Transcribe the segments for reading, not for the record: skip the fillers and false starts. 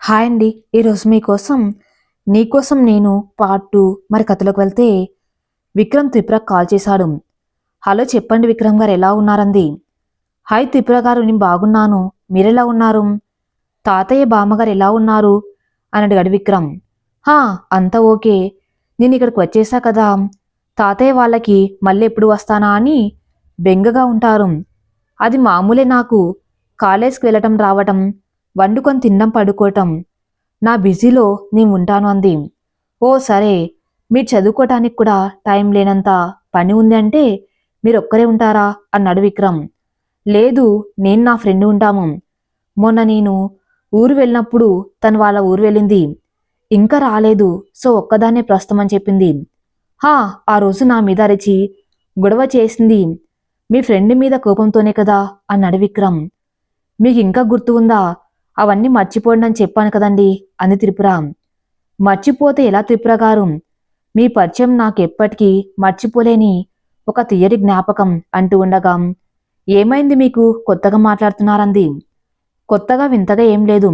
Hi అండి. ఈరోజు మీకోసం 'నీకోసం నేను' పార్ట్ 2 మరి కథలోకి వెళ్తే విక్రమ్ త్రిపురకి కాల్ చేశాడు. హలో చెప్పండి విక్రమ్ గారు ఎలా ఉన్నారంది. హాయ్ త్రిపుర గారు నేను బాగున్నాను. మీరెలా ఉన్నారు? తాతయ్య బామ్మగారు ఎలా ఉన్నారు అని అడిగాడు విక్రమ్. హా అంతా ఓకే. నేను ఇక్కడికి వచ్చేసా కదా. తాతయ్య వాళ్ళకి మళ్ళీ ఎప్పుడు వస్తానా అని బెంగగా ఉంటారు. అది మామూలే నాకు. కాలేజ్కి వెళ్ళటం రావటం వండుకొని తినడం పడుకోవటం నా బిజీలో నేను ఉంటాను అంది. ఓ సరే మీరు చదువుకోవటానికి కూడా టైం లేనంత పని ఉంది అంటే మీరొక్కరే ఉంటారా అన్నాడు విక్రమ్. లేదు నేను నా ఫ్రెండ్ ఉంటాము. మొన్న నేను ఊరు వెళ్ళినప్పుడు తను వాళ్ళ ఊరు వెళ్ళింది. ఇంకా రాలేదు. సో ఒక్కదాన్నే ప్రస్తుతం అని చెప్పింది. హా ఆ రోజు నా మీద అరిచి గొడవ చేసింది మీ ఫ్రెండ్ మీద కోపంతోనే కదా అన్నాడు విక్రమ్. మీకు ఇంకా గుర్తు ఉందా? అవన్నీ మర్చిపోండి అని చెప్పాను కదండి అంది త్రిపుర. మర్చిపోతే ఎలా త్రిపుర గారు? మీ పరిచయం నాకెప్పటికీ మర్చిపోలేని ఒక తీయటి జ్ఞాపకం అంటూ ఉండగా ఏమైంది మీకు కొత్తగా మాట్లాడుతున్నారంది. కొత్తగా వింతగా ఏం లేదు.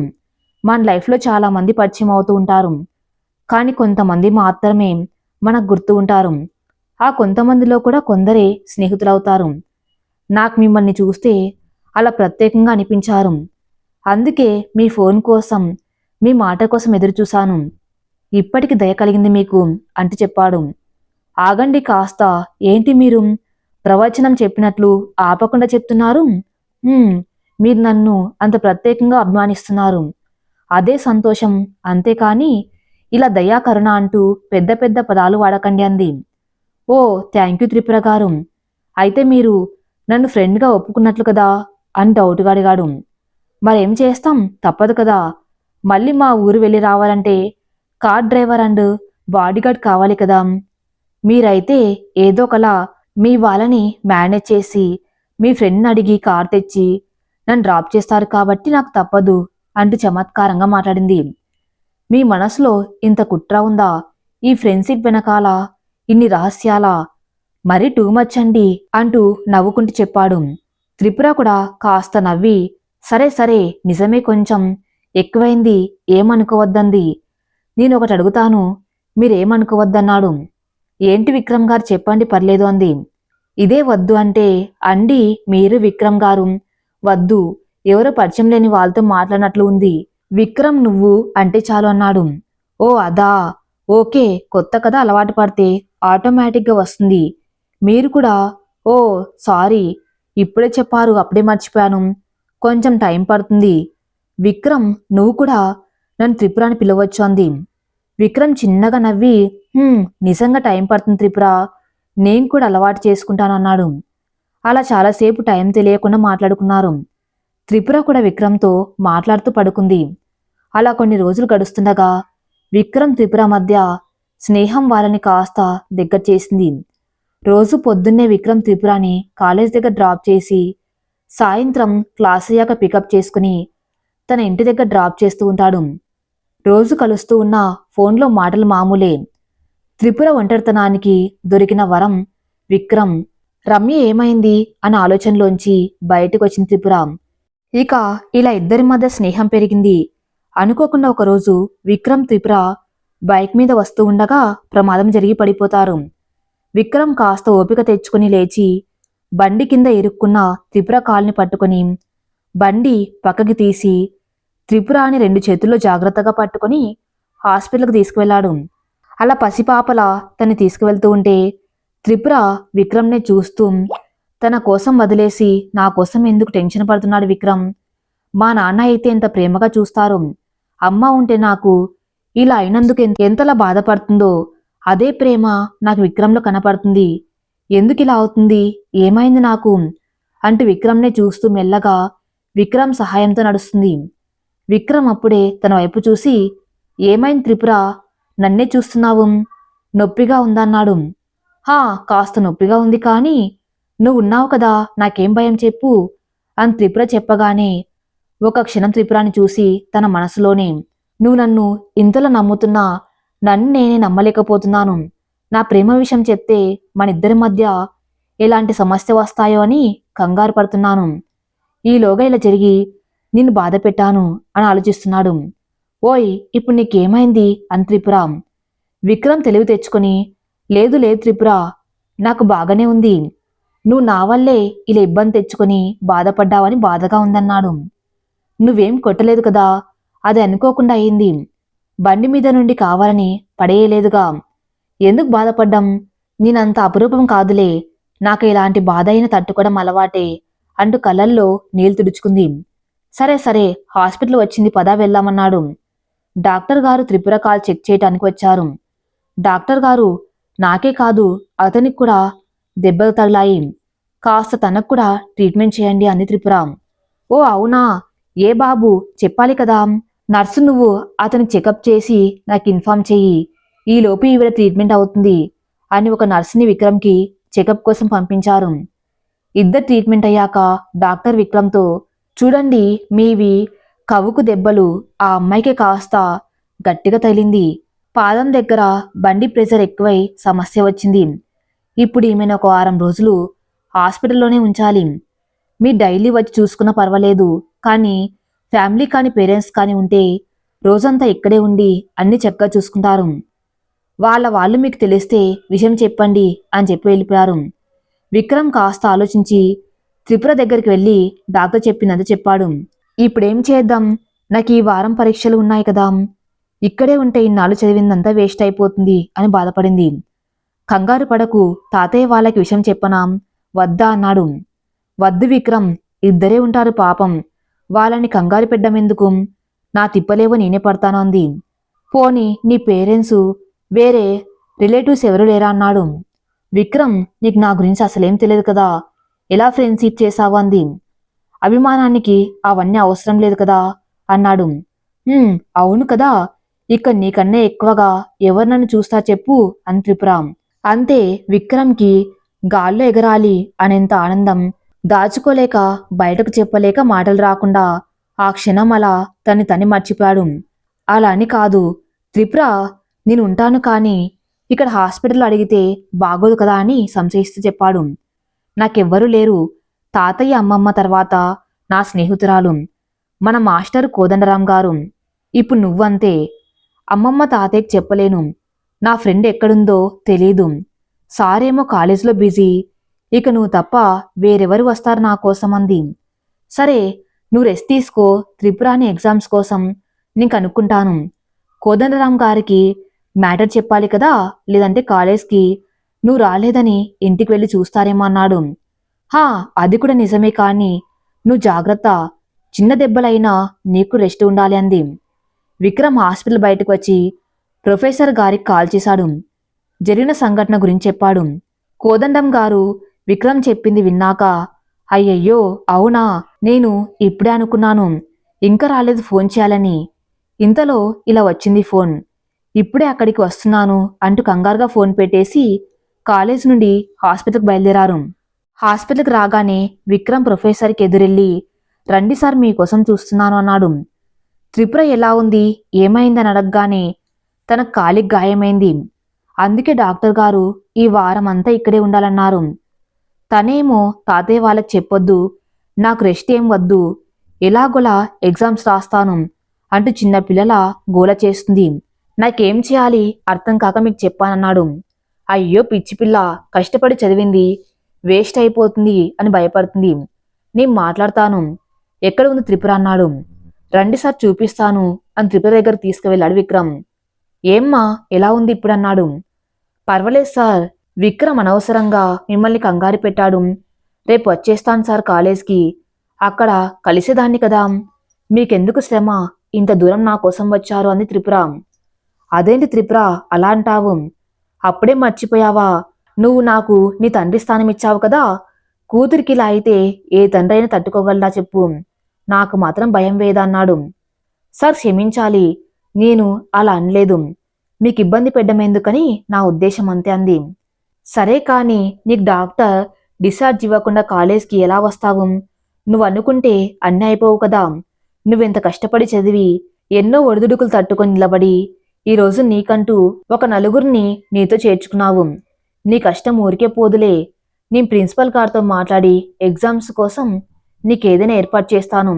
మన లైఫ్లో చాలా మంది పరిచయం అవుతూ ఉంటారు. కానీ కొంతమంది మాత్రమే మనకు గుర్తు ఉంటారు. ఆ కొంతమందిలో కూడా కొందరే స్నేహితులవుతారు. నాకు మిమ్మల్ని చూస్తే అలా ప్రత్యేకంగా అనిపించారు. అందుకే మీ ఫోన్ కోసం మీ మాట కోసం ఎదురుచూశాను. ఇప్పటికి దయ కలిగింది మీకు అంటూ చెప్పాడు. ఆగండి కాస్త. ఏంటి మీరు ప్రవచనం చెప్పినట్లు ఆపకుండా చెప్తున్నారు? మీరు నన్ను అంత ప్రత్యేకంగా అభిమానిస్తున్నారు. అదే సంతోషం. అంతేకాని ఇలా దయా కరుణ అంటూ పెద్ద పెద్ద పదాలు వాడకండి అంది. ఓ థ్యాంక్ యూ త్రిపుర గారు. అయితే మీరు నన్ను ఫ్రెండ్గా ఒప్పుకున్నట్లు కదా అని డౌట్గా అడిగాడు. మరేం చేస్తాం తప్పదు కదా. మళ్ళీ మా ఊరు వెళ్ళి రావాలంటే కార్ డ్రైవర్ అండ్ బాడీగార్డ్ కావాలి కదా. మీరైతే ఏదో ఒకలా మీ వాళ్ళని మేనేజ్ చేసి మీ ఫ్రెండ్ని అడిగి కార్ తెచ్చి నన్ను డ్రాప్ చేస్తారు కాబట్టి నాకు తప్పదు అంటూ చమత్కారంగా మాట్లాడింది. మీ మనసులో ఇంత కుట్ర ఉందా? ఈ ఫ్రెండ్షిప్ వెనకాల ఇన్ని రహస్యాలా? మరీ టూ మచ్ అండి అంటూ నవ్వుకుంటూ చెప్పాడు. త్రిపుర కూడా కాస్త నవ్వి సరే సరే నిజమే కొంచెం ఎక్కువైంది ఏమనుకోవద్దంది. నేనొకటి అడుగుతాను మీరేమనుకోవద్దన్నాడు. ఏంటి విక్రమ్ గారు చెప్పండి పర్లేదు అంది. ఇదే వద్దు అంటే అండి మీరు విక్రమ్ గారు వద్దు ఎవరో పరిచయం లేని వాళ్ళతో మాట్లాడినట్లు ఉంది. విక్రమ్ నువ్వు అంటే చాలు అన్నాడు. ఓ అదా ఓకే కొత్త కథ అలవాటు పడితే ఆటోమేటిక్గా వస్తుంది. మీరు కూడా ఓ సారీ ఇప్పుడే చెప్పారు అప్పుడే మర్చిపోయాను. కొంచెం టైం పడుతుంది. విక్రమ్ నువ్వు కూడా నన్ను త్రిపుర అని పిలవచ్చు అంది. విక్రమ్ చిన్నగా నవ్వి నిజంగా టైం పడుతుంది త్రిపుర. నేను కూడా అలవాటు చేసుకుంటాను అన్నాడు. అలా చాలాసేపు టైం తెలియకుండా మాట్లాడుకున్నారు. త్రిపుర కూడా విక్రమ్తో మాట్లాడుతూ పడుకుంది. అలా కొన్ని రోజులు గడుస్తుండగా విక్రమ్ త్రిపుర మధ్య స్నేహం వాళ్ళని కాస్త దగ్గర చేసింది. రోజు పొద్దున్నే విక్రమ్ త్రిపురాని కాలేజ్ దగ్గర డ్రాప్ చేసి సాయంత్రం క్లాస్ అయ్యాక పికప్ చేసుకుని తన ఇంటి దగ్గర డ్రాప్ చేస్తూ ఉంటాడు. రోజు కలుస్తూ ఉన్న ఫోన్లో మాటలు మామూలే. త్రిపుర ఒంటరితనానికి దొరికిన వరం విక్రమ్. రమ్య ఏమైంది అన్న ఆలోచనలోంచి బయటకు వచ్చిన త్రిపుర. ఇక ఇలా ఇద్దరి మధ్య స్నేహం పెరిగింది. అనుకోకుండా ఒకరోజు విక్రమ్ త్రిపుర బైక్ మీద వస్తూ ఉండగా ప్రమాదం జరిగి పడిపోతారు. విక్రమ్ కాస్త ఓపిక తెచ్చుకుని లేచి బండి కింద ఇరుక్కున్న త్రిపుర కాల్ని పట్టుకుని బండి పక్కకి తీసి త్రిపురాని రెండు చేతుల్లో జాగ్రత్తగా పట్టుకుని హాస్పిటల్కి తీసుకువెళ్లాడు. అలా పసిపాపలా తన్ని తీసుకువెళ్తూ ఉంటే త్రిపుర విక్రమ్నే చూస్తూ తన కోసం వదిలేసి నా కోసం ఎందుకు టెన్షన్ పడుతున్నాడు విక్రమ్. మా నాన్న అయితే ఎంత ప్రేమగా చూస్తారు. అమ్మ ఉంటే నాకు ఇలా అయినందుకు ఎంతలా బాధపడుతుందో అదే ప్రేమ నాకు విక్రమ్లో కనపడుతుంది. ఎందుకు ఇలా అవుతుంది? ఏమైంది నాకు అంటూ విక్రమ్నే చూస్తూ మెల్లగా విక్రమ్ సహాయంతో నడుస్తుంది. విక్రమ్ అప్పుడే తన వైపు చూసి ఏమైంది త్రిపుర నన్నే చూస్తున్నావు? నొప్పిగా ఉందన్నాడు. హా కాస్త నొప్పిగా ఉంది కానీ నువ్వు ఉన్నావు కదా నాకేం భయం చెప్పు అని త్రిపుర చెప్పగానే ఒక క్షణం త్రిపురాని చూసి తన మనసులోనే నువ్వు నన్ను ఇంతలా నమ్ముతున్నా నన్ను నేనే నమ్మలేకపోతున్నాను. నా ప్రేమ విషయం చెప్తే మనిద్దరి మధ్య ఎలాంటి సమస్య వస్తాయో అని కంగారు పడుతున్నాను. ఈలోగా ఇలా జరిగి నిన్ను బాధ పెట్టాను అని ఆలోచిస్తున్నాడు. ఓయ్ ఇప్పుడు నీకేమైంది అని త్రిపుర. విక్రమ్ తెలివి తెచ్చుకొని, లేదు లేదు త్రిపుర, నాకు బాగానే ఉంది. నువ్వు నా వల్లే ఇలా ఇబ్బంది తెచ్చుకొని బాధపడ్డావని బాధగా ఉందన్నాడు. నువ్వేం కొట్టలేదు కదా, అది అనుకోకుండా అయింది. బండి మీద నుండి కావాలని పడేయలేదుగా. ఎందుకు బాధపడ్డం? నేనంత అపురూపం కాదులే, నాకు ఇలాంటి బాధ అయినా తట్టుకోవడం అలవాటే అంటూ కళ్ళల్లో నీళ్లు తుడుచుకుంది. సరే సరే, హాస్పిటల్ వచ్చింది పదా వెళ్దామన్నాడు. డాక్టర్ గారు త్రిపుర కాల్ చెక్ చేయటానికి వచ్చారు. డాక్టర్ గారు, నాకే కాదు అతనికి కూడా దెబ్బలు తగిలాయి, కాస్త తనకు కూడా ట్రీట్మెంట్ చేయండి అంది త్రిపుర. ఓ అవునా, ఏ బాబు, చెప్పాలి కదా. నర్సు నువ్వు అతనికి చెకప్ చేసి నాకు ఇన్ఫార్మ్ చెయ్యి, ఈలోపు ఈవిడ ట్రీట్మెంట్ అవుతుంది అని ఒక నర్సుని విక్రమ్కి చెకప్ కోసం పంపించారు. ఇద్దరు ట్రీట్మెంట్ అయ్యాక డాక్టర్ విక్రమ్తో, చూడండి మీవి కవుకు దెబ్బలు, ఆ అమ్మాయికి కాస్త గట్టిగా తగిలింది. పాదం దగ్గర బండి ప్రెషర్ ఎక్కువై సమస్య వచ్చింది. ఇప్పుడు ఈమెను ఒక 1 వారం రోజులు హాస్పిటల్లోనే ఉంచాలి. మీ డైలీ వచ్చి చూసుకున్నా పర్వాలేదు, కానీ ఫ్యామిలీ కానీ పేరెంట్స్ కానీ ఉంటే రోజంతా ఇక్కడే ఉండి అన్ని చక్కగా చూసుకుంటారు. వాళ్ళు మీకు తెలిస్తే విషయం చెప్పండి అని చెప్పి వెళ్ళిపోయారు. విక్రమ్ కాస్త ఆలోచించి త్రిపుర దగ్గరికి వెళ్ళి డాక్టర్ చెప్పిందంతా చెప్పాడు. ఇప్పుడేం చేద్దాం, నాకు ఈ వారం పరీక్షలు ఉన్నాయి కదా, ఇక్కడే ఉంటే ఇన్నాళ్ళు చదివిందంతా వేస్ట్ అయిపోతుంది అని బాధపడింది. కంగారు పడకు, తాతయ్య వాళ్ళకి విషయం చెప్పనా, వద్దా అన్నాడు. వద్దు విక్రమ్, ఇద్దరే ఉంటారు పాపం, వాళ్ళని కంగారు పెట్టడమెందుకు, నా తిప్పలేవో నేనే పడతాను అంది. పోనీ నీ పేరెంట్సు, వేరే రిలేటివ్స్ ఎవరు లేరా అన్నాడు. విక్రమ్, నీకు నా గురించి అసలేం తెలియదు కదా, ఎలా ఫ్రెండ్షిప్ చేశావు అంది. అభిమానానికి అవన్నీ అవసరం లేదు కదా అన్నాడు. అవును కదా, ఇక నీకన్నా ఎక్కువగా ఎవరు నన్ను చూస్తా చెప్పు అని త్రిపుర. అంతే విక్రమ్కి గాల్లో ఎగరాలి అనేంత ఆనందం, దాచుకోలేక బయటకు చెప్పలేక మాటలు రాకుండా ఆ క్షణం అలా తని మర్చిపోయాడు. అలా అని కాదు త్రిపుర, నేను ఉంటాను కానీ ఇక్కడ హాస్పిటల్లో అడిగితే బాగోదు కదా అని సంశయిస్తూ చెప్పాడు. నాకెవ్వరూ లేరు, తాతయ్య అమ్మమ్మ తర్వాత నా స్నేహితురాలు మన మాస్టర్ కోదండరాం గారు. ఇప్పుడు నువ్వంతే. అమ్మమ్మ తాతయ్యకి చెప్పలేను, నా ఫ్రెండ్ ఎక్కడుందో తెలీదు, సారేమో కాలేజీలో బిజీ, ఇక నువ్వు తప్ప వేరెవరు వస్తారు నా కోసం అంది. సరే నువ్వు రెస్ట్ తీసుకో, త్రిపురాని ఎగ్జామ్స్ కోసం నేను కనుక్కుంటాను. కోదండరాం గారికి మ్యాటర్ చెప్పాలి కదా, లేదంటే కాలేజ్కి నువ్వు రాలేదని ఇంటికి వెళ్ళి చూస్తారేమో అన్నాడు. హా, అది కూడా నిజమే, కానీ నువ్వు జాగ్రత్త, చిన్న దెబ్బలైనా నీకు రెస్ట్ ఉండాలి అంది. విక్రమ్ హాస్పిటల్ బయటకు వచ్చి ప్రొఫెసర్ గారికి కాల్ చేశాడు. జరిగిన సంఘటన గురించి చెప్పాడు. కోదండం గారు విక్రమ్ చెప్పింది విన్నాక, అయ్యయ్యో అవునా, నేను ఇప్పుడే అనుకున్నాను ఇంకా రాలేదు ఫోన్ చేయాలని, ఇంతలో ఇలా వచ్చింది ఫోన్, ఇప్పుడే అక్కడికి వస్తున్నాను అంటూ కంగారుగా ఫోన్ పెట్టేసి కాలేజ్ నుండి హాస్పిటల్కి బయలుదేరారు. హాస్పిటల్కి రాగానే విక్రమ్ ప్రొఫెసర్కి ఎదురెళ్ళి, రండి సార్ మీకోసం చూస్తున్నాను అన్నాడు. త్రిపుర ఎలా ఉంది, ఏమైందని అడగగానే తనకు కాలికి గాయమైంది, అందుకే డాక్టర్ గారు ఈ వారం అంతా ఇక్కడే ఉండాలన్నారు. తనేమో తాతయ్య వాళ్ళకి చెప్పొద్దు, నాకు రెస్ట్ ఏం వద్దు, ఎలాగోలా ఎగ్జామ్స్ రాస్తాను అంటూ చిన్నపిల్లల గోల చేస్తుంది. నాకేం చేయాలి అర్థం కాక మీకు చెప్పానన్నాడు. అయ్యో పిచ్చి పిల్ల, కష్టపడి చదివింది వేస్ట్ అయిపోతుంది అని భయపడుతుంది, నేను మాట్లాడతాను, ఎక్కడ ఉంది త్రిపుర అన్నాడు. రండి సార్ చూపిస్తాను అని త్రిపుర దగ్గర తీసుకువెళ్ళాడు విక్రమ్. ఏమ్మా ఎలా ఉంది ఇప్పుడు అన్నాడు. పర్వాలేదు సార్, విక్రమ్ అనవసరంగా మిమ్మల్ని కంగారు పెట్టాడు, రేపు వచ్చేస్తాను సార్ కాలేజ్కి, అక్కడ కలిసేదాన్ని కదా, మీకెందుకు శ్రమ, ఇంత దూరం నా కోసం వచ్చారు అంది త్రిపుర. అదేంటి త్రిపుర అలా అంటావు, అప్పుడే మర్చిపోయావా, నువ్వు నాకు నీ తండ్రి స్థానం ఇచ్చావు కదా, కూతురికి ఇలా అయితే ఏ తండ్రి అయినా తట్టుకోగలడా చెప్పు, నాకు మాత్రం భయం వేదన్నాడు. సార్ క్షమించాలి, నేను అలా అనలేదు, మీకు ఇబ్బంది పెట్టడమెందుకని నా ఉద్దేశం అంతే అంది. సరే కానీ నీకు డాక్టర్ డిశ్చార్జ్ ఇవ్వకుండా కాలేజ్కి ఎలా వస్తావు, నువ్వు అనుకుంటే అన్నీ అయిపోవు కదా, నువ్వెంత కష్టపడి చదివి ఎన్నో ఒడిదుడుకులు తట్టుకొని నిలబడి ఈరోజు నీకంటూ ఒక నలుగురిని నీతో చేర్చుకున్నావు, నీ కష్టం ఊరికే పోదులే, నేను ప్రిన్సిపల్ గారితో మాట్లాడి ఎగ్జామ్స్ కోసం నీకేదైనా ఏర్పాటు చేస్తాను,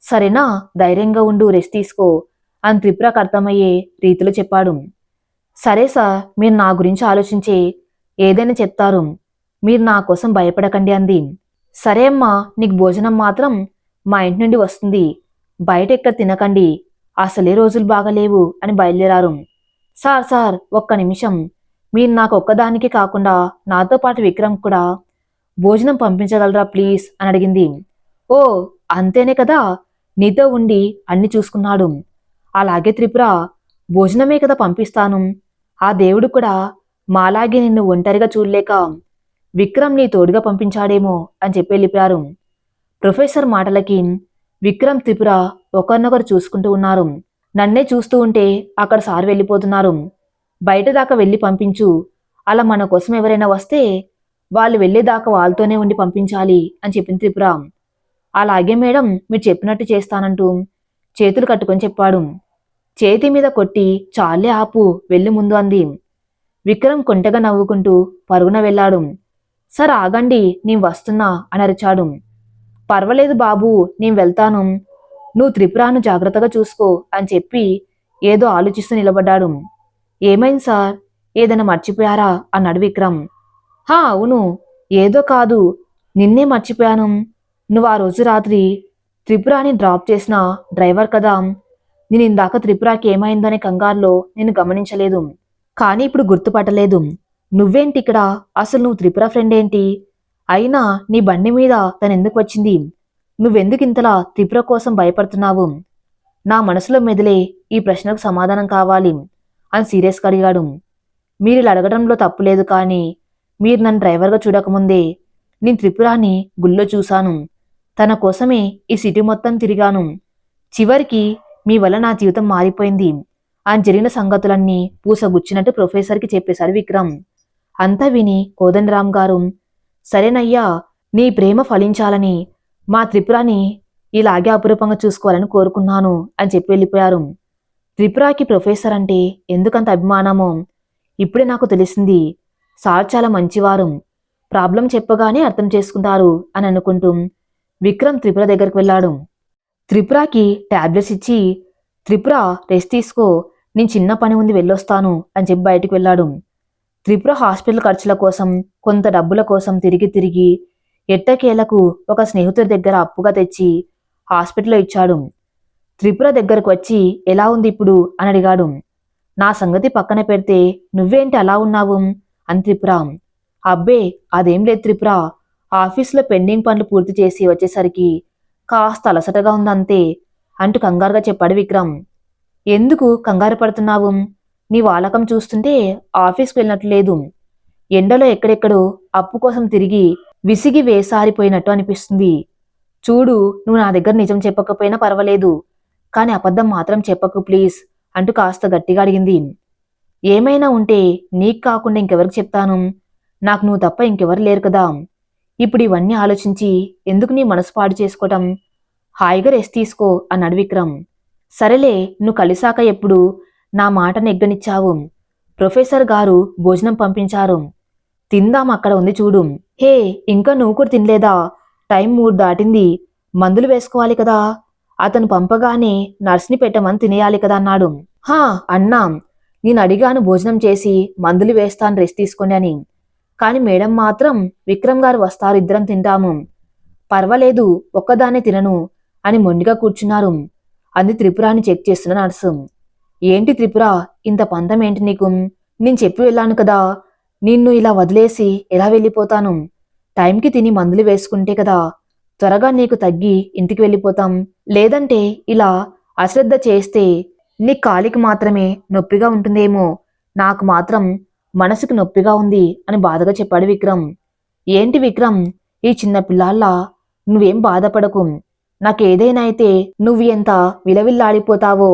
సరేనా, ధైర్యంగా ఉండు, రెస్ట్ తీసుకో అని త్రిపురకు అర్థమయ్యే రీతిలో చెప్పాడు. సరే సార్, మీరు నా గురించి ఆలోచించి ఏదైనా చెప్తారు. మీరు నా కోసం భయపడకండి అంది. సరే అమ్మా, నీకు భోజనం మాత్రం మా ఇంటి నుండి వస్తుంది. బయట ఎక్కడ తినకండి, అసలే రోజులు బాగలేవు అని బయలుదేరారు. సార్ సార్, ఒక్క నిమిషం, మీరు నాకు ఒక్కదానికి కాకుండా నాతో పాటు విక్రమ్ కూడా భోజనం పంపించగలరా ప్లీజ్ అని అడిగింది. ఓ, అంతేనే కదా, నీతో ఉండి అన్ని చూసుకున్నాడు. అలాగే త్రిపుర, భోజనమే కదా పంపిస్తాను. ఆ దేవుడు కూడా మాలాగే నిన్ను ఒంటరిగా చూడలేక విక్రమ్ నీ తోడుగా పంపించాడేమో అని చెప్పి వెళ్ళిపోయారు. ప్రొఫెసర్ మాటలకి విక్రమ్ త్రిపుర ఒకరినొకరు చూసుకుంటూ ఉన్నారు. నన్నే చూస్తూ ఉంటే అక్కడ సార్ వెళ్ళిపోతున్నారు. బయట దాకా వెళ్ళి పంపించు. అలా మన కోసం ఎవరైనా వస్తే వాళ్ళు వెళ్ళేదాకా వాళ్ళతోనే ఉండి పంపించాలి అని చెప్పింది త్రిపుర. అలాగే మేడం, మీరు చెప్పినట్టు చేస్తానంటూ చేతులు కట్టుకొని చెప్పాడు. చేతి మీద కొట్టి చాలే ఆపు, వెళ్ళి ముందు అంది. విక్రమ్ కొంటెగా నవ్వుకుంటూ పరుగున వెళ్ళాడు. సార్ ఆగండి, నేను వస్తున్నా అని అరిచాడు. పర్వాలేదు బాబు, నేను వెళ్తాను, నువ్వు త్రిపురాను జాగ్రత్తగా చూసుకో అని చెప్పి ఏదో ఆలోచిస్తూ నిలబడ్డాడు. ఏమైంది సార్, ఏదైనా మర్చిపోయారా అన్నాడు విక్రమ్. హా అవును, ఏదో కాదు, నిన్నే మర్చిపోయాను. నువ్వు ఆ రోజు రాత్రి త్రిపురాని డ్రాప్ చేసిన డ్రైవర్ కదా. నేను ఇందాక త్రిపురాకి ఏమైందనే కంగారులో నేను గమనించలేదు, కానీ ఇప్పుడు గుర్తుపట్టలేదు. నువ్వేంటి ఇక్కడ, అసలు నువ్వు త్రిపుర ఫ్రెండ్ ఏంటి? అయినా నీ బండి మీద తను ఎందుకు వచ్చింది? నువ్వెందుకు ఇంతలా త్రిపుర కోసం భయపడుతున్నావు? నా మనసులో మెదిలే ఈ ప్రశ్నకు సమాధానం కావాలి అని సీరియస్గా అడిగాడు. మీరు ఇలా అడగడంలో తప్పులేదు, కానీ మీరు నన్ను డ్రైవర్గా చూడకముందే నేను త్రిపురాని గుళ్ళో చూశాను. తన కోసమే ఈ సిటీ మొత్తం తిరిగాను. చివరికి మీ వల్ల నా జీవితం మారిపోయింది అని జరిగిన సంగతులన్నీ పూసగుచ్చినట్టు ప్రొఫెసర్కి చెప్పేశాడు విక్రమ్. అంతా విని కోదండరామ్ గారు, సరేనయ్యా, నీ ప్రేమ ఫలించాలని మా త్రిపురాని ఇలాగే అపురూపంగా చూసుకోవాలని కోరుకున్నాను అని చెప్పి వెళ్ళిపోయారు. త్రిపురాకి ప్రొఫెసర్ అంటే ఎందుకంత అభిమానమో ఇప్పుడే నాకు తెలిసింది. సార్ చాలా మంచివారు, ప్రాబ్లం చెప్పగానే అర్థం చేసుకుంటారు అని అనుకుంటూ విక్రమ్ త్రిపుర దగ్గరికి వెళ్ళాడు. త్రిపురకి టాబ్లెట్స్ ఇచ్చి, త్రిపుర రెస్ట్ తీసుకో, నేను చిన్న పని ఉంది వెళ్ళొస్తాను అని చెప్పి బయటికి వెళ్ళాడు. త్రిపుర హాస్పిటల్ ఖర్చుల కోసం, కొంత డబ్బుల కోసం తిరిగి తిరిగి ఎట్టకేలకు ఒక స్నేహితుడి దగ్గర అప్పుగా తెచ్చి హాస్పిటల్లో ఇచ్చాడు. త్రిపుర దగ్గరకు వచ్చి ఎలా ఉంది ఇప్పుడు అని అడిగాడు. నా సంగతి పక్కన పెడితే నువ్వేంటి అలా ఉన్నావు అని త్రిపుర. అబ్బే అదేం లేదు త్రిపుర, ఆఫీస్లో పెండింగ్ పనులు పూర్తి చేసి వచ్చేసరికి కాస్త అలసటగా ఉందంతే అంటూ కంగారుగా చెప్పాడు విక్రమ్. ఎందుకు కంగారు పడుతున్నావు? నీ వాలకం చూస్తుంటే ఆఫీస్కి వెళ్ళినట్లు లేదు. ఎండలో ఎక్కడెక్కడో అప్పు కోసం తిరిగి విసిగి వేసారిపోయినట్టు అనిపిస్తుంది. చూడు, నువ్వు నా దగ్గర నిజం చెప్పకపోయినా పర్వాలేదు, కానీ అబద్ధం మాత్రం చెప్పకు ప్లీజ్ అంటూ కాస్త గట్టిగా అడిగింది. ఏమైనా ఉంటే నీకు కాకుండా ఇంకెవరికి చెప్తాను? నాకు నువ్వు తప్ప ఇంకెవరు లేరు కదా. ఇప్పుడు ఇవన్నీ ఆలోచించి ఎందుకు నీ మనసు పాడు చేసుకోవటం? హాయిగా రెస్ట్ తీసుకో అన్నాడు విక్రమ్. సరేలే, నువ్వు కలిసాక ఎప్పుడు నా మాట నెగ్గనిచ్చావు. ప్రొఫెసర్ గారు భోజనం పంపించారు, తిందాం, అక్కడ ఉంది చూడు. హే, ఇంకా నువ్వు కూడా తినలేదా? టైం 3 దాటింది, మందులు వేసుకోవాలి కదా. అతను పంపగానే నర్స్ని పెట్టమని తినేయాలి కదా అన్నాడు. హా అన్నాం, నేను అడిగాను భోజనం చేసి మందులు వేస్తాను రెస్ట్ తీసుకోండి అని, కానీ మేడం మాత్రం విక్రమ్ గారు వస్తారు, ఇద్దరం తింటాము. పర్వాలేదు, ఒక్కదాన్నే తినను అని మొండిగా కూర్చున్నారు అంది త్రిపురాని చెక్ చేస్తున్న నర్సు. ఏంటి త్రిపుర, ఇంత పంతం ఏంటి నీకు? నేను చెప్పి వెళ్ళాను కదా, నిన్ను ఇలా వదిలేసి ఎలా వెళ్ళిపోతాను? టైంకి తిని మందులు వేసుకుంటే కదా త్వరగా నీకు తగ్గి ఇంటికి వెళ్ళిపోతాం. లేదంటే ఇలా అశ్రద్ధ చేస్తే నీ కాలికి మాత్రమే నొప్పిగా ఉంటుందేమో, నాకు మాత్రం మనసుకు నొప్పిగా ఉంది అని బాధగా చెప్పాడు విక్రమ్. ఏంటి విక్రమ్, ఈ చిన్న పిల్లాల్లా నువ్వేం బాధపడకు. నాకేదైనా అయితే నువ్వు ఎంత విలవిల్లాడిపోతావో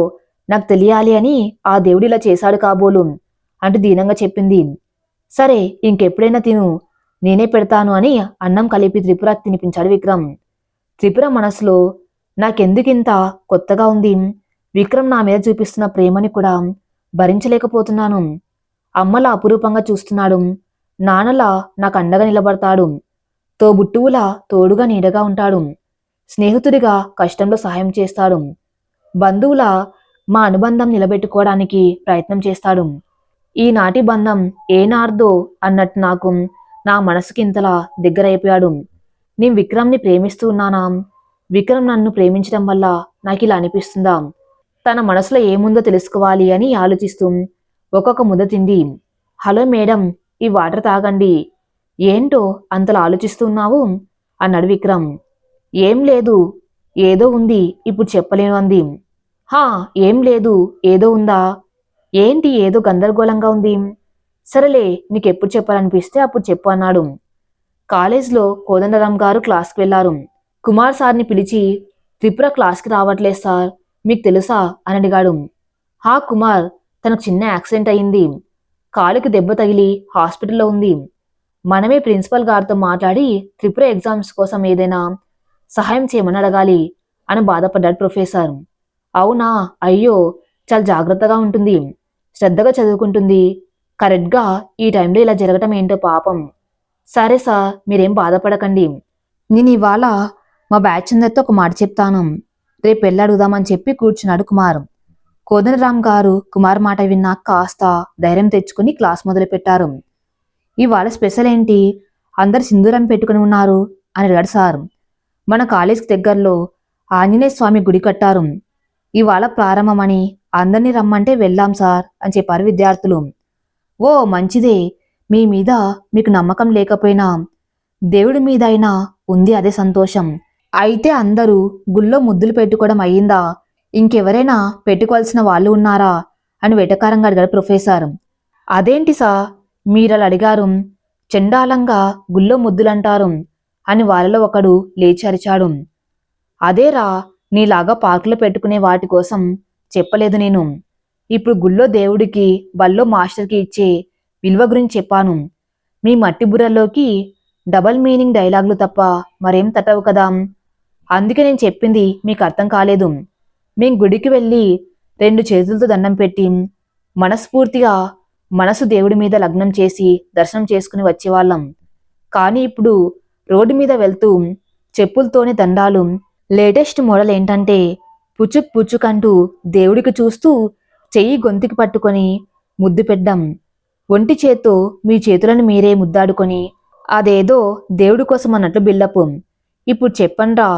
నాకు తెలియాలి అని ఆ దేవుడిలా చేశాడు కాబోలు అంటూ దీనంగా చెప్పింది. సరే, ఇంకెప్పుడైనా తిను, నేనే పెడతాను అని అన్నం కలిపి త్రిపురకి తినిపించాడు విక్రమ్. త్రిపుర మనసులో నాకెందుకింత కొత్తగా ఉంది, విక్రమ్ నా మీద చూపిస్తున్న ప్రేమని కూడా భరించలేకపోతున్నాను. అమ్మలా అపురూపంగా చూస్తున్నాడు, నాన్నలా నాకు అండగా నిలబడతాడు, తోబుట్టువులా తోడుగా నీడగా ఉంటాడు, స్నేహితుడిగా కష్టంలో సహాయం చేస్తాడు, బంధువులా మా అనుబంధం నిలబెట్టుకోవడానికి ప్రయత్నం చేస్తాడు. ఈనాటి బంధం ఏనార్దో అన్నట్టు నాకు నా మనసుకి ఇంతలా దగ్గరైపోయాడు. నేను విక్రమ్ని ప్రేమిస్తూ ఉన్నానా? విక్రమ్ నన్ను ప్రేమించడం వల్ల నాకు ఇలా అనిపిస్తుందా? తన మనసులో ఏముందో తెలుసుకోవాలి అని ఆలోచిస్తూ ఒక్కొక్క ముద్ద తింది. హలో మేడం, ఈ వాటర్ తాగండి. ఏంటో అంతలా ఆలోచిస్తున్నావు అన్నాడు విక్రమ్. ఏం లేదు, ఏదో ఉంది, ఇప్పుడు చెప్పలేను అంది. హా, ఏం లేదు, ఏదో ఉందా? ఏంటి ఏదో గందరగోళంగా ఉంది? సరేలే, నీకెప్పుడు చెప్పాలనిపిస్తే అప్పుడు చెప్పు అన్నాడు. కాలేజ్లో కోదండరాం గారు క్లాస్కి వెళ్లారు. కుమార్ సార్ని పిలిచి త్రిపుర క్లాస్కి రావట్లేదు సార్, మీకు తెలుసా అని అడిగాడు. హా కుమార్, తనకు చిన్న యాక్సిడెంట్ అయింది. కాలుకి దెబ్బ తగిలి హాస్పిటల్లో ఉంది. మనమే ప్రిన్సిపల్ గారితో మాట్లాడి త్రిపుర ఎగ్జామ్స్ కోసం ఏదైనా సహాయం చేయమని అడగాలి అని బాధపడ్డాడు ప్రొఫెసర్. అవునా, అయ్యో, చాలా జాగ్రత్తగా ఉంటుంది, శ్రద్ధగా చదువుకుంటుంది. కరెక్ట్గా ఈ టైంలో ఇలా జరగటం ఏంటో పాపం. సరే సార్, మీరేం బాధపడకండి. నేను ఇవాళ మా బ్యాచ్ అందరితో ఒక మాట చెప్తాను, రేపు వెళ్ళి అడుగుదామని చెప్పి కూర్చున్నాడు కుమార్. కోదండరాం గారు కుమార్ మాట విన్నాక కాస్త ధైర్యం తెచ్చుకుని క్లాస్ మొదలుపెట్టారు. ఇవాళ స్పెషల్ ఏంటి, అందరు సింధూరం పెట్టుకుని ఉన్నారు అని అడిగాడు సార్. మన కాలేజ్కి దగ్గరలో ఆంజనేయ స్వామి గుడి కట్టారు. ఇవాళ ప్రారంభమని అందరినీ రమ్మంటే వెళ్ళాం సార్ అని చెప్పారు విద్యార్థులు. ఓ మంచిదే, మీ మీద మీకు నమ్మకం లేకపోయినా దేవుడి మీద అయినా ఉంది, అదే సంతోషం. అయితే అందరూ గుళ్ళో ముద్దులు పెట్టుకోవడం అయ్యిందా? ఇంకెవరైనా పెట్టుకోవాల్సిన వాళ్ళు ఉన్నారా అని వెటకారంగా అడిగాడు ప్రొఫెసర్. అదేంటి సార్ మీరలా అడిగారు? చండాలంగా గుళ్ళో ముద్దులంటారు అని వాళ్ళలో ఒకడు లేచి అరిచాడు. అదేరా, నీలాగా పార్కులో పెట్టుకునే వాటి కోసం చెప్పలేదు నేను. ఇప్పుడు గుళ్ళో దేవుడికి బల్లో మాస్టర్కి ఇచ్చే విలువ గురించి చెప్పాను. మీ మట్టి బుర్రలోకి డబల్ మీనింగ్ డైలాగులు తప్ప మరేం తట్టవు కదా. అందుకే నేను చెప్పింది మీకు అర్థం కాలేదు. మేం గుడికి వెళ్ళి 2 చేతులతో దండం పెట్టి మనస్ఫూర్తిగా మనసు దేవుడి మీద లగ్నం చేసి దర్శనం చేసుకుని వచ్చేవాళ్ళం. కానీ ఇప్పుడు రోడ్డు మీద వెళ్తూ చెప్పులతోనే దండాలు. లేటెస్ట్ మోడల్ ఏంటంటే పుచుక్ పుచుకంటూ దేవుడికి చూస్తూ చెయ్యి గొంతుకి పట్టుకొని ముద్దు పెట్టడం. ఒంటి చేత్తో మీ చేతులను మీరే ముద్దాడుకొని అదేదో దేవుడి కోసం అన్నట్లు బిల్డప్. ఇప్పుడు చెప్పండ్రా,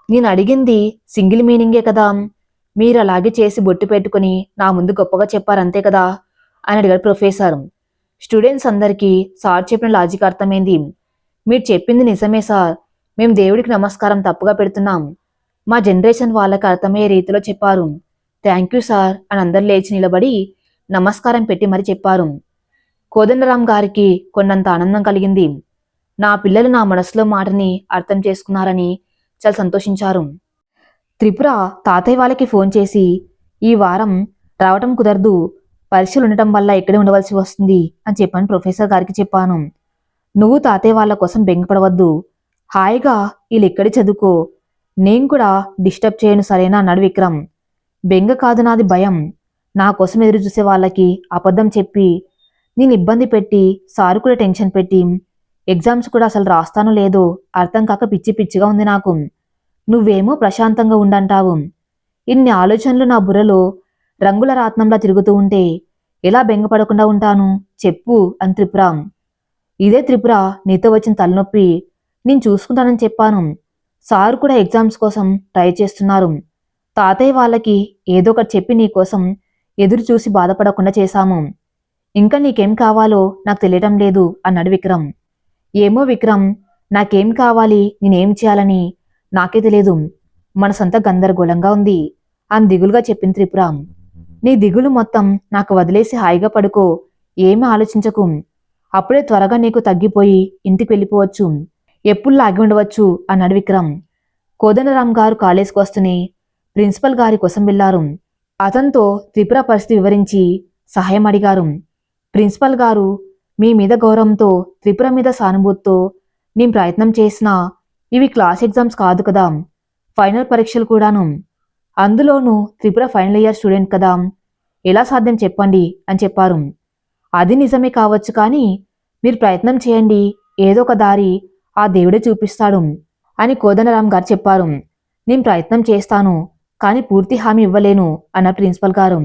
నేను అడిగింది సింగిల్ మీనింగే కదా. మీరు అలాగే చేసి బొట్టు పెట్టుకుని నా ముందు గొప్పగా చెప్పారంతే కదా అని అడిగాడు ప్రొఫెసర్. స్టూడెంట్స్ అందరికీ సార్ చెప్పిన లాజిక్ అర్థమైంది. మీరు చెప్పింది నిజమే సార్, మేము దేవుడికి నమస్కారం తప్పుగా పెడుతున్నాం. మా జనరేషన్ వాళ్ళకి అర్థమయ్యే రీతిలో చెప్పారు. థ్యాంక్ యూ సార్ అని అందరు లేచి నిలబడి నమస్కారం పెట్టి మరి చెప్పారు. కోదండరాం గారికి కొండంత ఆనందం కలిగింది. నా పిల్లలు నా మనసులో మాటని అర్థం చేసుకున్నారని చాలా సంతోషించారు. త్రిపుర తాతయ్య వాళ్ళకి ఫోన్ చేసి ఈ వారం రావటం కుదరదు, పరీక్షలు ఉండటం వల్ల ఇక్కడే ఉండవలసి వస్తుంది అని చెప్పాను ప్రొఫెసర్ గారికి చెప్పాను. నువ్వు తాతయ్య వాళ్ళ కోసం బెంగపడవద్దు, హాయిగా వీళ్ళు ఇక్కడే చదువుకో, నేను కూడా డిస్టర్బ్ చేయను సరేనా అన్నాడు విక్రమ్. బెంగ కాదు నాది భయం. నా కోసం ఎదురు చూసే వాళ్ళకి అబద్ధం చెప్పి నేను ఇబ్బంది పెట్టి సారు కూడా టెన్షన్ పెట్టి ఎగ్జామ్స్ కూడా అసలు రాస్తానో లేదో అర్థం కాక పిచ్చి పిచ్చిగా ఉంది నాకు. నువ్వేమో ప్రశాంతంగా ఉండంటావు. ఇన్ని ఆలోచనలు నా బుర్రలో రంగుల రాత్నంలా తిరుగుతూ ఉంటే ఎలా బెంగపడకుండా ఉంటాను చెప్పు అని త్రిపుర. ఇదే త్రిపుర నీతో వచ్చిన తలనొప్పి, నేను చూసుకుంటానని చెప్పాను. సారు కూడా ఎగ్జామ్స్ కోసం ట్రై చేస్తున్నారు. తాతయ్య వాళ్ళకి ఏదో ఒకటి చెప్పి నీకోసం ఎదురు చూసి బాధపడకుండా చేశాము. ఇంకా నీకేం కావాలో నాకు తెలియటం లేదు అన్నాడు విక్రమ్. ఏమో విక్రమ్, నాకేం కావాలి, నేనేం చేయాలని నాకే తెలియదు. మనసంతా గందరగోళంగా ఉంది అని దిగులుగా చెప్పింది త్రిపుర. నీ దిగులు మొత్తం నాకు వదిలేసి హాయిగా పడుకో, ఏమీ ఆలోచించకు. అప్పుడే త్వరగా నీకు తగ్గిపోయి ఇంటికి వెళ్ళిపోవచ్చు, ఎప్పుడు లాగి ఉండవచ్చు అన్నాడు విక్రమ్. కోదండరాం గారు కాలేజ్కి వస్తూనే ప్రిన్సిపల్ గారి కోసం వెళ్లారు. అతనితో త్రిపుర పరిస్థితి వివరించి సహాయం అడిగారు. ప్రిన్సిపల్ గారు మీ మీద గౌరవంతో త్రిపుర మీద సానుభూతితో నేను ప్రయత్నం చేసినా ఇవి క్లాస్ ఎగ్జామ్స్ కాదు కదా, ఫైనల్ పరీక్షలు కూడాను. అందులోనూ త్రిపుర ఫైనల్ ఇయర్ స్టూడెంట్ కదా, ఎలా సాధ్యం చెప్పండి అని చెప్పారు. అది నిజమే కావచ్చు, కానీ మీరు ప్రయత్నం చేయండి, ఏదో ఒక దారి ఆ దేవుడే చూపిస్తాడు అని కోదండరాం గారు చెప్పారు. నేను ప్రయత్నం చేస్తాను, కానీ పూర్తి హామీ ఇవ్వలేను అన్న ప్రిన్సిపల్ గారు.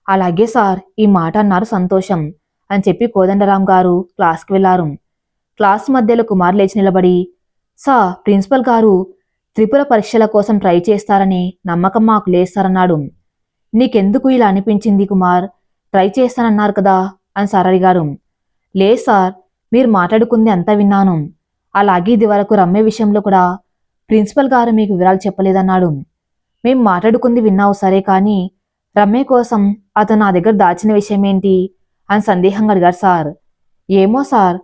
అలాగే సార్, ఈ మాట అన్నారు సంతోషం అని చెప్పి కోదండరాం గారు క్లాస్కి వెళ్లారు. క్లాస్ మధ్యలో కుమార్ లేచి నిలబడి, సార్, ప్రిన్సిపల్ గారు త్రిపుర పరీక్షల కోసం ట్రై చేస్తారని నమ్మకం మాకు లేదు సార్ అన్నాడు. నీకెందుకు ఇలా అనిపించింది కుమార్? ట్రై చేస్తానన్నారు కదా అని సార్ అడిగారు. లేదు సార్, మీరు మాట్లాడుకుంది అంతా విన్నాను. అలాగే ఇది వరకు రమ్య విషయంలో కూడా ప్రిన్సిపల్ గారు మీకు వివరాలు చెప్పలేదన్నాడు. మేం మాట్లాడుకుంది విన్నావు సరే, కానీ రమ్య కోసం అతను నా దగ్గర దాచిన విషయం ఏంటి అని సందేహంగా అడిగారు సార్. ఏమో సార్,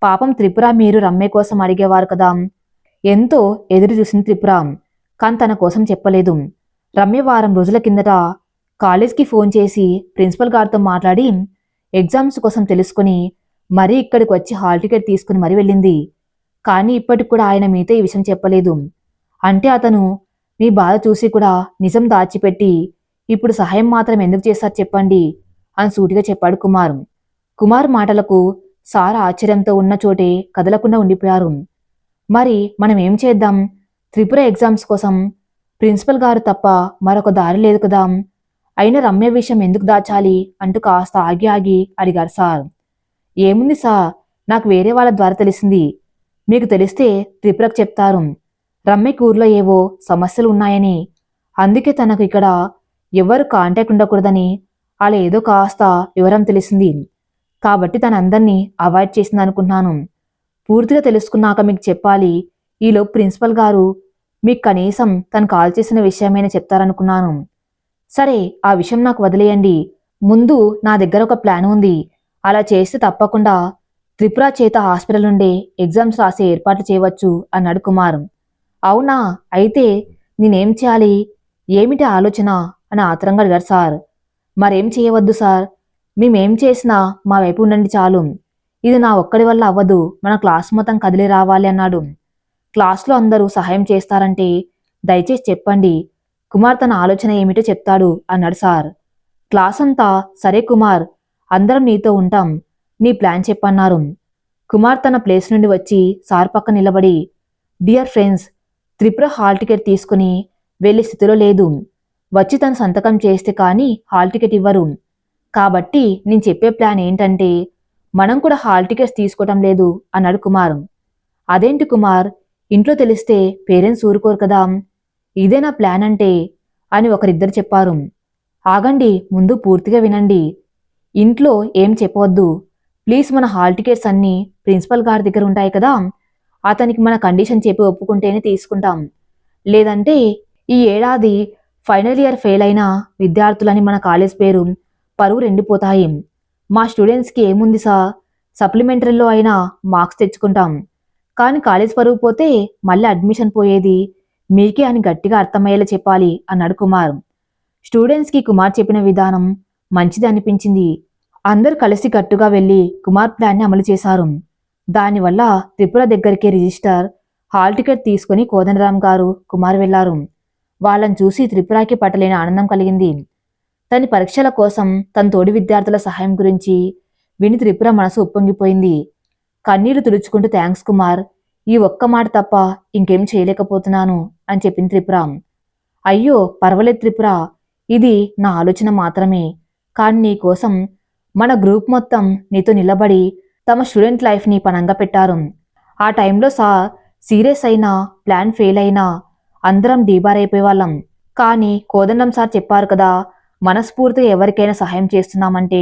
పాపం త్రిపుర మీరు రమ్య కోసం అడిగేవారు కదా. ఎంతో ఎదురు చూసింది త్రిపుర, కానీ తన కోసం చెప్పలేదు. రమ్య వారం రోజుల కిందట కాలేజ్కి ఫోన్ చేసి ప్రిన్సిపల్ గారితో మాట్లాడి ఎగ్జామ్స్ కోసం తెలుసుకుని మరీ ఇక్కడికి వచ్చి హాల్ టికెట్ తీసుకుని మరీ వెళ్ళింది. కానీ ఇప్పటికి కూడా ఆయన మీతో ఈ విషయం చెప్పలేదు. అంటే అతను మీ బాధ చూసి కూడా నిజం దాచిపెట్టి ఇప్పుడు సహాయం మాత్రం ఎందుకు చేశారు చెప్పండి అని సూటిగా చెప్పాడు కుమార్. కుమార్ మాటలకు సార్ ఆశ్చర్యంతో ఉన్న చోటే కదలకుండా ఉండిపోయారు. మరి మనం ఏం చేద్దాం? త్రిపుర ఎగ్జామ్స్ కోసం ప్రిన్సిపల్ గారు తప్ప మరొక దారి లేదు కదా. అయినా రమ్య విషయం ఎందుకు దాచాలి అంటూ కాస్త ఆగి ఆగి అడిగారు సార్. ఏముంది సార్, నాకు వేరే వాళ్ళ ద్వారా తెలిసింది. మీకు తెలిస్తే త్రిపురకు చెప్తారు. రమ్యకి ఊర్లో ఏవో సమస్యలు ఉన్నాయని, అందుకే తనకు ఇక్కడ ఎవరు కాంటాక్ట్ ఉండకూడదని అలా ఏదో కాస్త వివరం తెలిసింది. కాబట్టి తన అందరినీ అవాయిడ్ చేసింది అనుకుంటున్నాను. పూర్తిగా తెలుసుకున్నాక మీకు చెప్పాలి. ఈలోపు ప్రిన్సిపల్ గారు మీకు కనీసం తను కాల్ చేసిన విషయమైనా చెప్తారనుకున్నాను. సరే, ఆ విషయం నాకు వదిలేయండి. ముందు నా దగ్గర ఒక ప్లాన్ ఉంది. అలా చేస్తే తప్పకుండా త్రిపుర చేత హాస్పిటల్ నుండే ఎగ్జామ్స్ రాసే ఏర్పాట్లు చేయవచ్చు అన్నాడు కుమార్. అవునా? అయితే నేనేం చేయాలి? ఏమిటి ఆలోచన అని ఆత్రంగా అడిగారు సార్. మరేం చేయవద్దు సార్, మేమేం చేసినా మా వైపు ఉండండి చాలు. ఇది నా ఒక్కడి వల్ల అవ్వదు, మన క్లాస్ మొత్తం కదిలి రావాలి అన్నాడు. క్లాస్లో అందరూ సహాయం చేస్తారంటే దయచేసి చెప్పండి. కుమార్ తన ఆలోచన ఏమిటో చెప్తాడు అన్నాడు సార్. క్లాస్ అంతా సరే కుమార్, అందరం నీతో ఉంటాం, నీ ప్లాన్ చెప్పన్నారు. కుమార్ తన ప్లేస్ నుండి వచ్చి సార్ పక్క నిలబడి, dear friends, Tripura hall ticket తీసుకుని వెళ్ళే స్థితిలో లేదు. వచ్చి తన సంతకం చేస్తే కానీ హాల్ టికెట్ ఇవ్వరు. కాబట్టి నేను చెప్పే ప్లాన్ ఏంటంటే మనం కూడా హాల్ టికెట్స్ తీసుకోవటం లేదు అన్నాడు కుమార్. అదేంటి కుమార్, ఇంట్లో తెలిస్తే పేరెంట్స్ ఊరుకోరు కదా. ఇదే నా ప్లాన్ అంటే అని ఒకరిద్దరు చెప్పారు. ఆగండి, ముందు పూర్తిగా వినండి. ఇంట్లో ఏం చెప్పవద్దు ప్లీజ్. మన హాల్ టికెట్స్ అన్నీ ప్రిన్సిపల్ గారి దగ్గర ఉంటాయి కదా, అతనికి మన కండిషన్ చెప్పి ఒప్పుకుంటేనే తీసుకుంటాం. లేదంటే ఈ ఏడాది ఫైనల్ ఇయర్ ఫెయిల్ అయిన విద్యార్థులని మన కాలేజ్ పేరు పరువు రెండిపోతాయి. మా స్టూడెంట్స్కి ఏముంది సార్, సప్లిమెంటరీలో అయినా మార్క్స్ తెచ్చుకుంటాం. కానీ కాలేజ్ పరువు పోతే మళ్ళీ అడ్మిషన్ పోయేది మీకే అని గట్టిగా అర్థమయ్యేలా చెప్పాలి అన్నాడు కుమార్. స్టూడెంట్స్కి కుమార్ చెప్పిన విధానం మంచిది అనిపించింది. అందరూ కలిసి కట్టుగా వెళ్లి కుమార్ ప్లాన్ని అమలు చేశారు. దానివల్ల త్రిపుర దగ్గరికి రిజిస్టర్, హాల్ టికెట్ తీసుకుని కోదండరాం గారు కుమార్ వెళ్లారు. వాళ్ళని చూసి త్రిపురకి పట్టలేని ఆనందం కలిగింది. తన పరీక్షల కోసం తన తోడి విద్యార్థుల సహాయం గురించి విని త్రిపుర మనసు ఉప్పొంగిపోయింది. కన్నీళ్లు తుడుచుకుంటూ థ్యాంక్స్ కుమార్, ఈ ఒక్క మాట తప్ప ఇంకేం చేయలేకపోతున్నాను అని చెప్పింది త్రిపుర. అయ్యో పర్వాలేదు త్రిపుర, ఇది నా ఆలోచన మాత్రమే. కానీ నీ కోసం మన గ్రూప్ మొత్తం నీతో నిలబడి తమ స్టూడెంట్ లైఫ్ని పణంగా పెట్టారు. ఆ టైంలో సీరియస్ అయినా ప్లాన్ ఫెయిల్ అయినా అందరం డీబార్ అయిపోయేవాళ్ళం. కానీ కోదండం సార్ చెప్పారు కదా, మనస్ఫూర్తిగా ఎవరికైనా సహాయం చేస్తున్నామంటే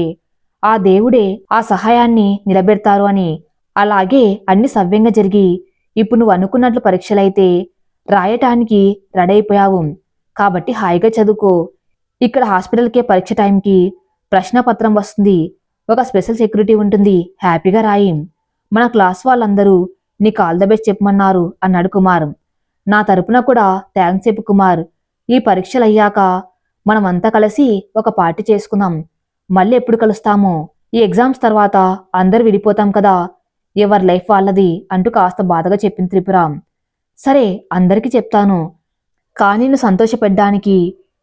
ఆ దేవుడే ఆ సహాయాన్ని నిలబెడతారు అని. అలాగే అన్ని సవ్యంగా జరిగి ఇప్పుడు నువ్వు అనుకున్నట్లు పరీక్షలైతే రాయటానికి రెడీ అయిపోయావు. కాబట్టి హాయిగా చదువుకో. ఇక్కడ హాస్పిటల్కే పరీక్ష టైంకి ప్రశ్నపత్రం వస్తుంది, ఒక స్పెషల్ సెక్యూరిటీ ఉంటుంది, హ్యాపీగా రాయి. మన క్లాస్ వాళ్ళందరూ నీకు ఆల్ ద బెస్ట్ చెప్పమన్నారు అన్నాడు కుమార్. నా తరపున కూడా థ్యాంక్స్ చెప్పు కుమార్. ఈ పరీక్షలు అయ్యాక మనమంతా కలిసి ఒక పార్టీ చేసుకుందాం. మళ్ళీ ఎప్పుడు కలుస్తామో. ఈ ఎగ్జామ్స్ తర్వాత అందరు విడిపోతాం కదా, ఎవరి లైఫ్ వాళ్ళది అంటూ కాస్త బాధగా చెప్పింది త్రిపుర. సరే, అందరికీ చెప్తాను. కానీ నువ్వు సంతోషపెట్టడానికి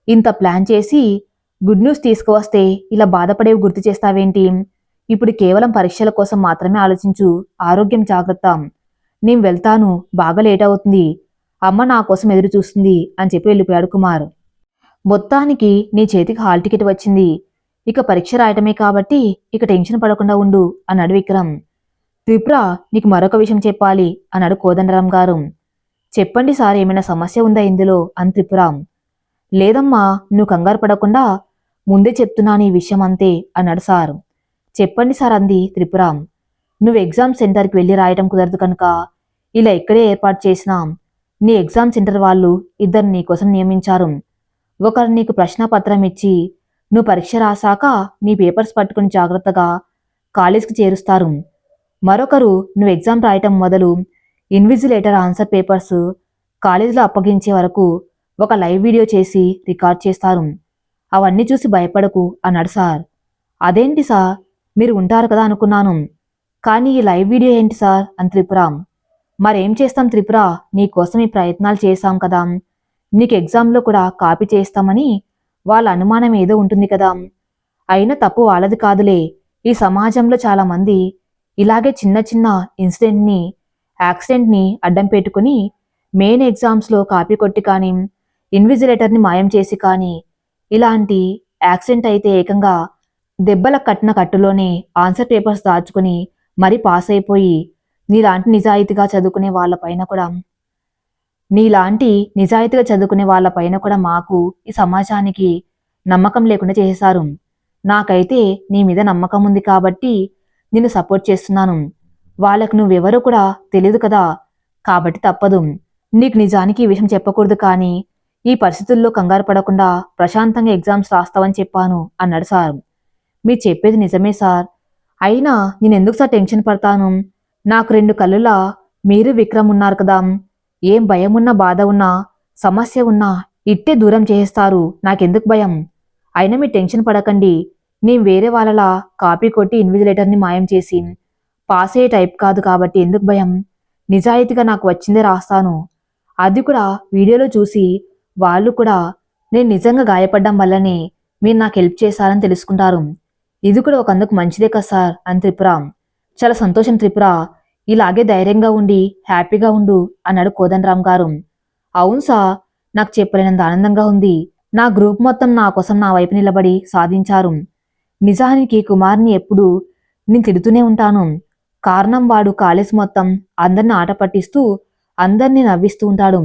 ఇంత ప్లాన్ చేసి గుడ్ న్యూస్ తీసుకువస్తే ఇలా బాధపడేవి గుర్తు చేస్తావేంటి? ఇప్పుడు కేవలం పరీక్షల కోసం మాత్రమే ఆలోచించు. ఆరోగ్యం జాగ్రత్త. నేను వెళ్తాను, బాగా లేట్ అవుతుంది. అమ్మ నా కోసం ఎదురు చూస్తుంది అని చెప్పి వెళ్ళిపోయాడు కుమార్. మొత్తానికి నీ చేతికి హాల్ టికెట్ వచ్చింది. ఇక పరీక్ష రాయటమే కాబట్టి ఇక టెన్షన్ పడకుండా ఉండు అన్నాడు విక్రమ్. త్రిపుర, నీకు మరొక విషయం చెప్పాలి అన్నాడు కోదండరాం గారు. చెప్పండి సార్, ఏమైనా సమస్య ఉందా ఇందులో అని త్రిపుర. లేదమ్మా, నువ్వు కంగారు పడకుండా ముందే చెప్తున్నాను ఈ విషయం అంతే అన్నాడు సార్. చెప్పండి సార్ అంది త్రిపుర. నువ్వు ఎగ్జామ్ సెంటర్కి వెళ్ళి రాయటం కుదరదు కనుక ఇలా ఇక్కడే ఏర్పాటు చేసినాం. నీ ఎగ్జామ్ సెంటర్ వాళ్ళు ఇద్దరు నీకోసం నియమించారు. ఒకరు నీకు ప్రశ్నపత్రం ఇచ్చి నువ్వు పరీక్ష రాశాక నీ పేపర్స్ పట్టుకుని జాగ్రత్తగా కాలేజ్కి చేరుస్తారు. మరొకరు నువ్వు ఎగ్జామ్ రాయటం మొదలు ఇన్విజిలేటర్ ఆన్సర్ పేపర్స్ కాలేజీలో అప్పగించే వరకు ఒక లైవ్ వీడియో చేసి రికార్డ్ చేస్తారు. అవన్నీ చూసి భయపడకు అన్నాడు సార్. అదేంటి సార్, మీరు ఉంటారు కదా అనుకున్నాను. కానీ ఈ లైవ్ వీడియో ఏంటి సార్ అని త్రిపుర. మరేం చేస్తాం త్రిపుర, నీకోసం ఈ ప్రయత్నాలు చేశాం కదా. నీకు ఎగ్జామ్లో కూడా కాపీ చేస్తామని వాళ్ళ అనుమానం ఏదో ఉంటుంది కదా. అయినా తప్పు వాళ్ళది కాదులే. ఈ సమాజంలో చాలామంది ఇలాగే చిన్న చిన్న ఇన్సిడెంట్ని, యాక్సిడెంట్ని అడ్డం పెట్టుకుని మెయిన్ ఎగ్జామ్స్లో కాపీ కొట్టి కానీ, ఇన్విజిలేటర్ని మాయం చేసి కానీ, ఇలాంటి యాక్సిడెంట్ అయితే ఏకంగా దెబ్బల కట్టిన కట్టులోనే ఆన్సర్ పేపర్స్ దాచుకుని మరీ పాస్ అయిపోయి నీలాంటి నిజాయితీగా చదువుకునే వాళ్ళపైన కూడా మాకు, ఈ సమాజానికి నమ్మకం లేకుండా చేశారు. నాకైతే నీ మీద నమ్మకం ఉంది కాబట్టి నిన్ను సపోర్ట్ చేస్తున్నాను. వాళ్ళకు నువ్వెవరో కూడా తెలియదు కదా, కాబట్టి తప్పదు. నీకు నిజానికి ఈ విషయం చెప్పకూడదు, కానీ ఈ పరిస్థితుల్లో కంగారు పడకుండా ప్రశాంతంగా ఎగ్జామ్స్ రాస్తావని చెప్పాను అన్నాడు సార్. మీరు చెప్పేది నిజమే సార్. అయినా నేనెందుకు సార్ టెన్షన్ పడతాను? నాకు 2 కళ్ళులా మీరు విక్రమ్ ఉన్నారు కదా. ఏం భయం ఉన్నా, బాధ ఉన్నా, సమస్య ఉన్నా ఇట్టే దూరం చేస్తారు. నాకెందుకు భయం? అయినా మీరు టెన్షన్ పడకండి. నేను వేరే వాళ్ళలా కాపీ కొట్టి ఇన్విజిలేటర్ని మాయం చేసి పాస్ అయ్యే టైప్ కాదు కాబట్టి ఎందుకు భయం? నిజాయితీగా నాకు వచ్చిందే రాస్తాను. అది కూడా వీడియోలో చూసి వాళ్ళు కూడా నేను నిజంగా గాయపడ్డం వల్లనే మీరు నాకు హెల్ప్ చేశారని తెలుసుకుంటారు. ఇది కూడా ఒకందుకు మంచిదే కదా సార్ అని త్రిపుర. చాలా సంతోషం త్రిపుర, ఇలాగే ధైర్యంగా ఉండి హ్యాపీగా ఉండు అన్నాడు కోదండరాం గారు. అవును సార్, నాకు చెప్పలేనంత ఆనందంగా ఉంది. నా గ్రూప్ మొత్తం నా కోసం నా వైపు నిలబడి సాధించారు. నిజానికి కుమార్ని ఎప్పుడూ నేను తిడుతూనే ఉంటాను. కారణం వాడు కాలేజ్ మొత్తం అందరిని ఆట పట్టిస్తూ అందరినీ నవ్విస్తూ ఉంటాడు.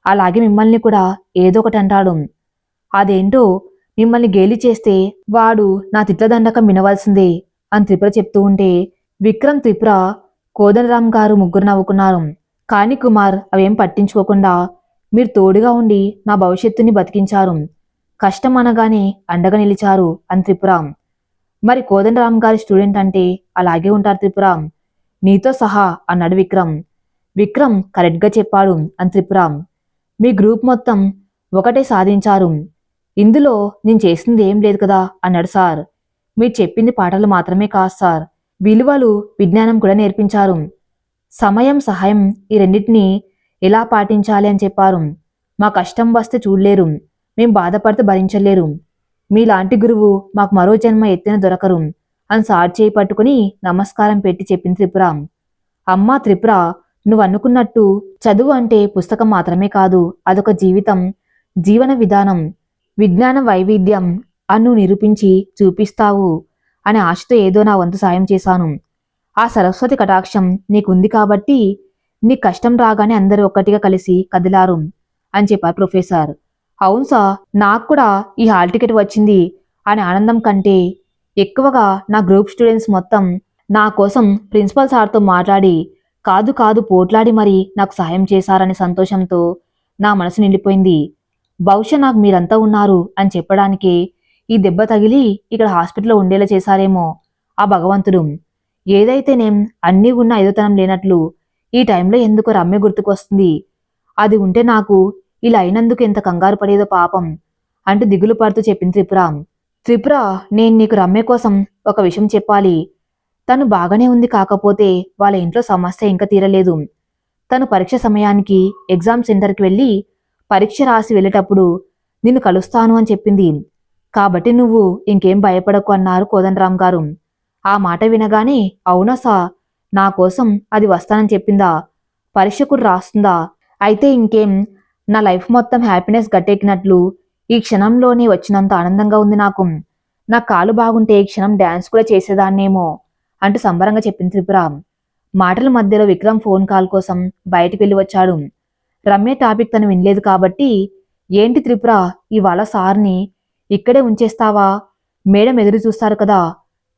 అలాగే మిమ్మల్ని కూడా ఏదో ఒకటి అంటాడు. అదేంటో మిమ్మల్ని గేలి చేస్తే వాడు నా తిట్ల దండకం వినవలసిందే అని త్రిపుర చెప్తూ ఉంటే విక్రమ్, త్రిపుర, కోదండరాం గారు ముగ్గురు నవ్వుకున్నారు. కానీ కుమార్ అవేం పట్టించుకోకుండా మీరు తోడుగా ఉండి నా భవిష్యత్తుని బతికించారు. కష్టం అనగానే అండగా నిలిచారు అని త్రిపుర. మరి కోదండరాం గారి స్టూడెంట్ అంటే అలాగే ఉంటారు త్రిపుర, నీతో సహా అన్నాడు విక్రమ్. విక్రమ్ కరెక్ట్గా చెప్పాడు అని త్రిపుర. మీ గ్రూప్ మొత్తం ఒకటే సాధించారు. ఇందులో నేను చేసింది ఏం లేదు కదా అన్నాడు సార్. మీరు చెప్పింది పాటలు మాత్రమే కాదు సార్, విలువలు, విజ్ఞానం కూడా నేర్పించారు. సమయం, సహాయం ఈ రెండింటినీ ఎలా పాటించాలి అని చెప్పారు. మా కష్టం వస్తే చూడలేరు, మేం బాధపడితే భరించలేరు. మీలాంటి గురువు మాకు మరో జన్మ ఎత్తిన దొరకరు అని సార్ చేయి పట్టుకుని నమస్కారం పెట్టి చెప్పింది త్రిపుర. అమ్మా త్రిపుర, నువ్వు అనుకున్నట్టు చదువు అంటే పుస్తకం మాత్రమే కాదు, అదొక జీవితం, జీవన విధానం, విజ్ఞాన వైవిధ్యం అన్ను నిరూపించి చూపిస్తావు అనే ఆశతో ఏదో నా వంతు సాయం చేశాను. ఆ సరస్వతి కటాక్షం నీకుంది కాబట్టి నీ కష్టం రాగానే అందరూ ఒక్కటిగా కలిసి కదిలారు అని చెప్పారు ప్రొఫెసర్. అవును సార్, నాకు కూడా ఈ హాల్ టికెట్ వచ్చింది అనే ఆనందం కంటే ఎక్కువగా నా గ్రూప్ స్టూడెంట్స్ మొత్తం నా కోసం ప్రిన్సిపల్ సార్తో మాట్లాడి కాదు పోట్లాడి మరీ నాకు సహాయం చేశారనే సంతోషంతో నా మనసు నిండిపోయింది. బహుశా నాకు మీరంతా ఉన్నారు అని చెప్పడానికే ఈ దెబ్బ తగిలి ఇక్కడ హాస్పిటల్లో ఉండేలా చేశారేమో ఆ భగవంతుడు. ఏదైతేనేం అన్నీ ఉన్న ఎదుతనం లేనట్లు ఈ టైంలో ఎందుకో రమ్య గుర్తుకొస్తుంది. అది ఉంటే నాకు ఇలా అయినందుకు ఎంత కంగారు పడేదో పాపం అంటూ దిగులు పడుతూ చెప్పింది త్రిపుర. త్రిపుర, నేను నీకు రమ్య కోసం ఒక విషయం చెప్పాలి. తను బాగానే ఉంది, కాకపోతే వాళ్ళ ఇంట్లో సమస్య ఇంకా తీరలేదు. తను పరీక్ష సమయానికి ఎగ్జామ్ సెంటర్కి వెళ్ళి పరీక్ష రాసి వెళ్ళేటప్పుడు నిన్ను కలుస్తాను అని చెప్పింది. కాబట్టి నువ్వు ఇంకేం భయపడకు అన్నారు కోదండరాం గారు. ఆ మాట వినగానే అవునా సార్, నా కోసం అది వస్తానని చెప్పిందా? పరీక్ష కూడా రాస్తుందా? అయితే ఇంకేం, నా లైఫ్ మొత్తం హ్యాపీనెస్ గట్టెక్కినట్లు ఈ క్షణంలోనే వచ్చినంత ఆనందంగా ఉంది నాకు. నా కాలు బాగుంటే ఈ క్షణం డాన్స్ కూడా చేసేదాన్నేమో అంటూ సంబరంగా చెప్పింది త్రిపుర. మాటల మధ్యలో విక్రమ్ ఫోన్ కాల్ కోసం బయటికి వెళ్ళి వచ్చాడు. రమ్య టాపిక్ తను వినలేదు కాబట్టి, ఏంటి త్రిపుర, ఇవాళ సార్ని ఇక్కడే ఉంచేస్తావా? మేడం ఎదురు చూస్తారు కదా,